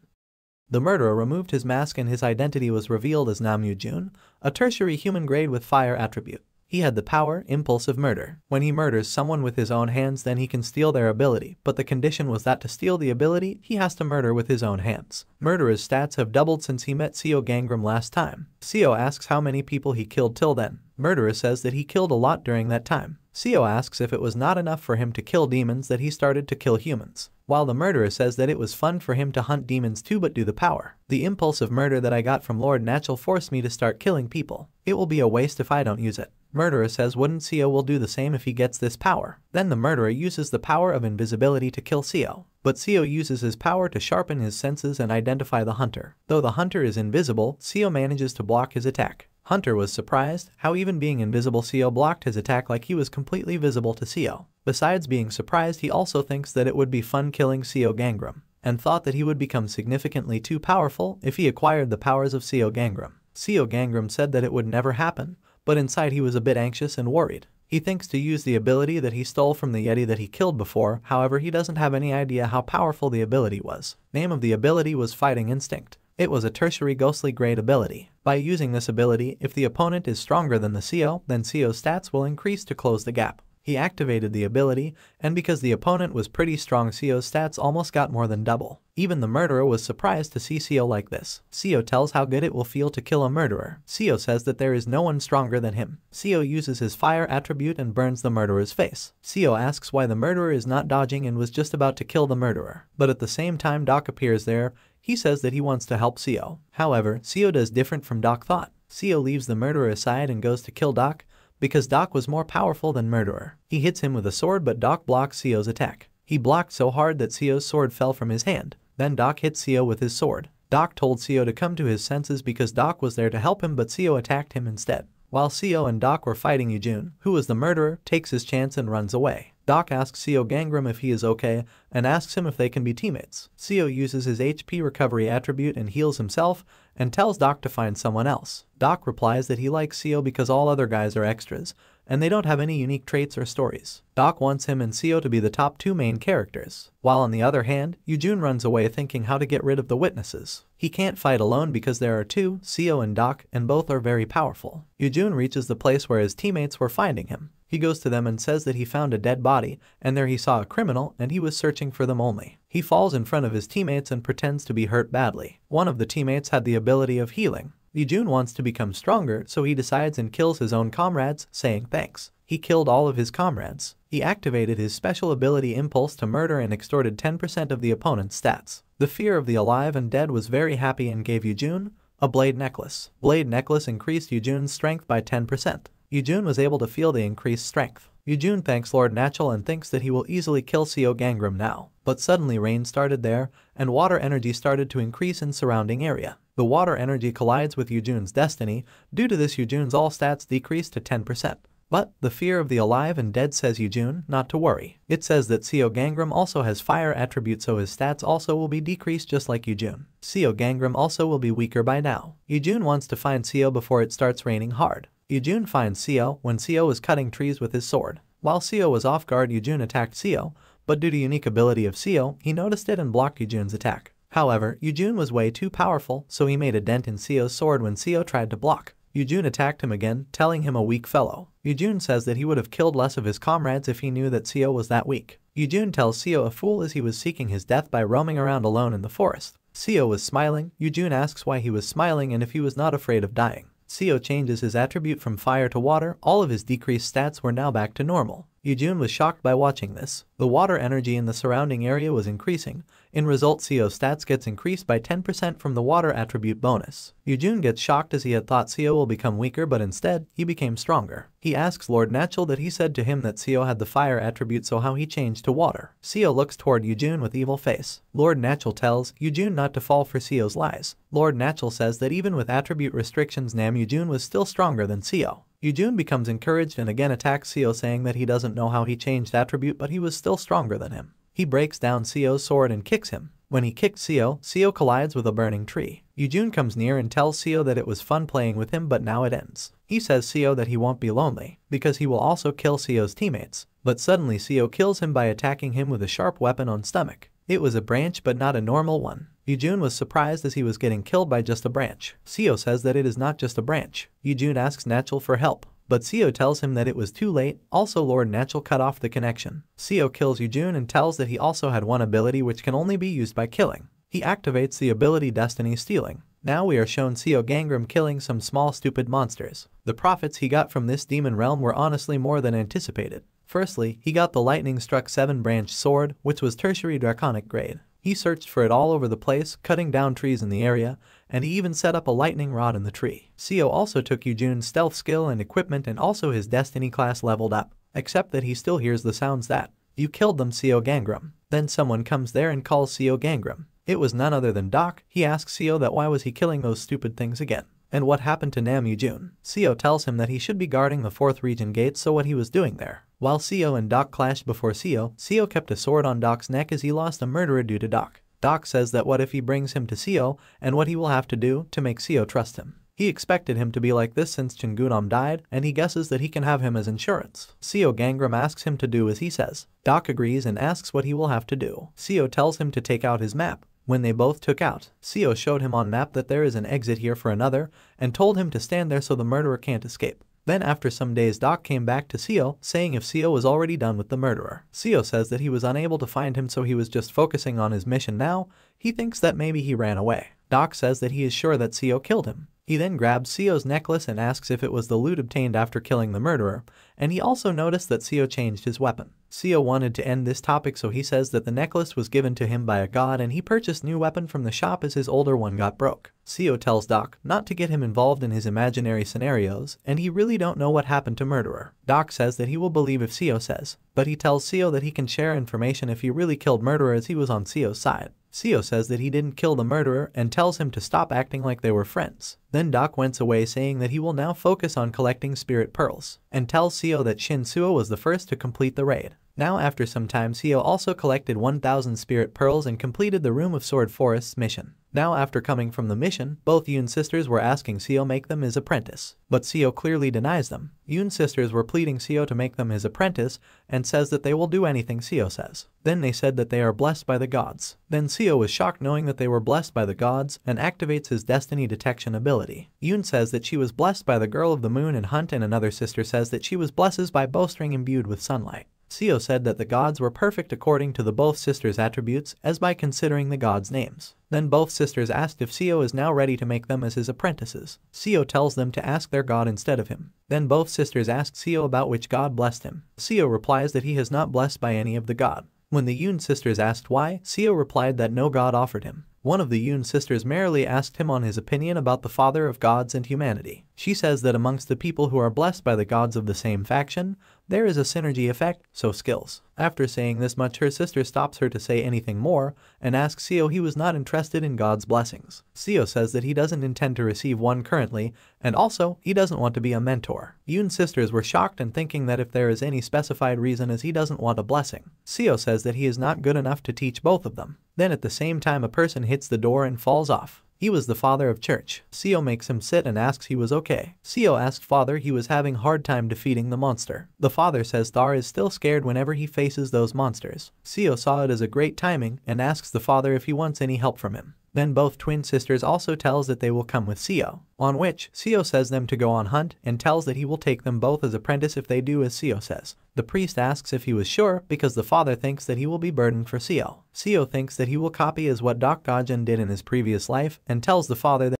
The murderer removed his mask and his identity was revealed as Nam Yoo-jun, a tertiary human grade with fire attribute. He had the power, impulsive murder. When he murders someone with his own hands, then he can steal their ability, but the condition was that to steal the ability, he has to murder with his own hands. Murderer's stats have doubled since he met Seo Gangram last time. Seo asks how many people he killed till then. Murderer says that he killed a lot during that time. Seo asks if it was not enough for him to kill demons that he started to kill humans. While the murderer says that it was fun for him to hunt demons too, but do the power. The impulse of murder that I got from Lord Nachel forced me to start killing people. It will be a waste if I don't use it. Murderer says wouldn't Seo will do the same if he gets this power. Then the murderer uses the power of invisibility to kill Seo. But Seo uses his power to sharpen his senses and identify the hunter. Though the hunter is invisible, Seo manages to block his attack. Hunter was surprised how even being invisible Seo blocked his attack like he was completely visible to Seo. Besides being surprised, he also thinks that it would be fun killing Seo Gangram, and thought that he would become significantly too powerful if he acquired the powers of Seo Gangram. Seo Gangram said that it would never happen, but inside he was a bit anxious and worried. He thinks to use the ability that he stole from the Yeti that he killed before, however he doesn't have any idea how powerful the ability was. Name of the ability was Fighting Instinct. It was a tertiary ghostly grade ability. By using this ability, if the opponent is stronger than the Seo, then Seo's stats will increase to close the gap. He activated the ability, and because the opponent was pretty strong, Seo's stats almost got more than double. Even the murderer was surprised to see Seo like this. Seo tells how good it will feel to kill a murderer. Seo says that there is no one stronger than him. Seo uses his fire attribute and burns the murderer's face. Seo asks why the murderer is not dodging and was just about to kill the murderer. But at the same time Doc appears there. He says that he wants to help Seo. However, Seo does different from Doc thought. Seo leaves the murderer aside and goes to kill Doc, because Doc was more powerful than murderer. He hits him with a sword, but Doc blocks Seo's attack. He blocked so hard that Seo's sword fell from his hand. Then Doc hit Seo with his sword. Doc told Seo to come to his senses because Doc was there to help him, but Seo attacked him instead. While Seo and Doc were fighting, Yoo-jun, who was the murderer, takes his chance and runs away. Doc asks Seo Gangram if he is okay, and asks him if they can be teammates. Seo uses his HP recovery attribute and heals himself, and tells Doc to find someone else. Doc replies that he likes Seo because all other guys are extras, and they don't have any unique traits or stories. Doc wants him and Seo to be the top two main characters, while on the other hand, Yoojun runs away thinking how to get rid of the witnesses. He can't fight alone because there are two, Seo and Doc, and both are very powerful. Yoojun reaches the place where his teammates were finding him. He goes to them and says that he found a dead body, and there he saw a criminal and he was searching for them only. He falls in front of his teammates and pretends to be hurt badly. One of the teammates had the ability of healing. Yoojun wants to become stronger, so he decides and kills his own comrades, saying thanks. He killed all of his comrades. He activated his special ability Impulse to murder and extorted 10% of the opponent's stats. The fear of the alive and dead was very happy and gave Yoojun a blade necklace. Blade necklace increased Yoojun's strength by 10%. Yoojun was able to feel the increased strength. Yoojun thanks Lord Natural and thinks that he will easily kill Seo Gangram now. But suddenly rain started there, and water energy started to increase in surrounding area. The water energy collides with Yoojun's destiny. Due to this, Yoojun's all stats decreased to 10%. But the fear of the alive and dead says Yoojun not to worry. It says that Seo Gangram also has fire attribute, so his stats also will be decreased just like Yoojun. Seo Gangram also will be weaker by now. Yoojun wants to find Seo before it starts raining hard. Yoojun finds Seo when Seo was cutting trees with his sword. While Seo was off guard, Yoojun attacked Seo, but due to unique ability of Seo, he noticed it and blocked Yoojun's attack. However, Yoojun was way too powerful, so he made a dent in Seo's sword when Seo tried to block. Yoojun attacked him again, telling him a weak fellow. Yoojun says that he would have killed less of his comrades if he knew that Seo was that weak. Yoojun tells Seo a fool as he was seeking his death by roaming around alone in the forest. Seo was smiling. Yoojun asks why he was smiling and if he was not afraid of dying. Seo changes his attribute from fire to water. All of his decreased stats were now back to normal. Yoojun was shocked by watching this. The water energy in the surrounding area was increasing. In result, Seo's stats gets increased by 10% from the water attribute bonus. Yoojun gets shocked as he had thought Seo will become weaker, but instead, he became stronger. He asks Lord Natural that he said to him that Seo had the fire attribute, so how he changed to water. Seo looks toward Yoojun with evil face. Lord Natural tells Yoojun not to fall for Seo's lies. Lord Natural says that even with attribute restrictions, Yoojun was still stronger than Seo. Yoojun becomes encouraged and again attacks Seo, saying that he doesn't know how he changed attribute, but he was still stronger than him. He breaks down Seo's sword and kicks him. When he kicked Seo, Seo collides with a burning tree. Yoojun comes near and tells Seo that it was fun playing with him, but now it ends. He says Seo that he won't be lonely, because he will also kill Seo's teammates. But suddenly Seo kills him by attacking him with a sharp weapon on stomach. It was a branch, but not a normal one. Yoojun was surprised as he was getting killed by just a branch. Seo says that it is not just a branch. Yoojun asks Natural for help, but Seo tells him that it was too late. Also, Lord Natural cut off the connection. Seo kills Yoojun and tells that he also had one ability which can only be used by killing. He activates the ability Destiny Stealing. Now we are shown Seo Gangram killing some small stupid monsters. The profits he got from this demon realm were honestly more than anticipated. Firstly, he got the lightning struck 7-branch sword, which was tertiary draconic grade. He searched for it all over the place, cutting down trees in the area, and he even set up a lightning rod in the tree. Seo also took Yoojun's stealth skill and equipment, and also his destiny class leveled up, except that he still hears the sounds that, "You killed them, Seo Gangram." Then someone comes there and calls Seo Gangram. It was none other than Doc. He asks Seo that why was he killing those stupid things again, and what happened to Yoojun. Seo tells him that he should be guarding the 4th region gate, so what he was doing there. While Seo and Doc clashed before Seo kept a sword on Doc's neck as he lost a murderer due to Doc. Doc says that what if he brings him to Seo, and what he will have to do to make Seo trust him. He expected him to be like this since Chingunam died, and he guesses that he can have him as insurance. Seo Gangram asks him to do as he says. Doc agrees and asks what he will have to do. Seo tells him to take out his map. When they both took out, Seo showed him on map that there is an exit here for another, and told him to stand there so the murderer can't escape. Then after some days, Doc came back to Seo, saying if Seo was already done with the murderer. Seo says that he was unable to find him, so he was just focusing on his mission now. He thinks that maybe he ran away. Doc says that he is sure that Seo killed him. He then grabs Seo's necklace and asks if it was the loot obtained after killing the murderer, and he also noticed that Seo changed his weapon. Seo wanted to end this topic, so he says that the necklace was given to him by a god and he purchased new weapon from the shop as his older one got broke. Seo tells Doc not to get him involved in his imaginary scenarios, and he really don't know what happened to murderer. Doc says that he will believe if Seo says, but he tells Seo that he can share information if he really killed murderer as he was on Seo's side. Seo says that he didn't kill the murderer and tells him to stop acting like they were friends. Then Doc went away saying that he will now focus on collecting spirit pearls, and tells Seo that Shin Suo was the first to complete the raid. Now after some time, Seo also collected 1000 spirit pearls and completed the Room of Sword Forests mission. Now after coming from the mission, both Yoon sisters were asking Seo make them his apprentice, but Seo clearly denies them. Yoon sisters were pleading Seo to make them his apprentice and says that they will do anything Seo says. Then they said that they are blessed by the gods. Then Seo was shocked knowing that they were blessed by the gods and activates his destiny detection ability. Yoon says that she was blessed by the girl of the moon and hunt, and another sister says that she was blessed by bowstring imbued with sunlight. Seo said that the gods were perfect according to the both sisters' attributes as by considering the gods' names. Then both sisters asked if Seo is now ready to make them as his apprentices. Seo tells them to ask their god instead of him. Then both sisters ask Seo about which god blessed him. Seo replies that he is not blessed by any of the god. When the Yoon sisters asked why, Seo replied that no god offered him. One of the Yoon sisters merely asked him on his opinion about the father of gods and humanity. She says that amongst the people who are blessed by the gods of the same faction, there is a synergy effect, so skills. After saying this much, her sister stops her to say anything more and asks Seo he was not interested in God's blessings. Seo says that he doesn't intend to receive one currently, and also he doesn't want to be a mentor. Yoon sisters were shocked and thinking that if there is any specified reason as he doesn't want a blessing. Seo says that he is not good enough to teach both of them. Then at the same time a person hits the door and falls off. He was the father of church. Seo makes him sit and asks he was okay. Seo asked father he was having hard time defeating the monster. The father says Thar is still scared whenever he faces those monsters. Seo saw it as a great timing and asks the father if he wants any help from him. Then both twin sisters also tells that they will come with Seo, on which Seo says them to go on hunt and tells that he will take them both as apprentice if they do as Seo says. The priest asks if he was sure because the father thinks that he will be burdened for Seo. Seo thinks that he will copy as what Dok Gajan did in his previous life and tells the father that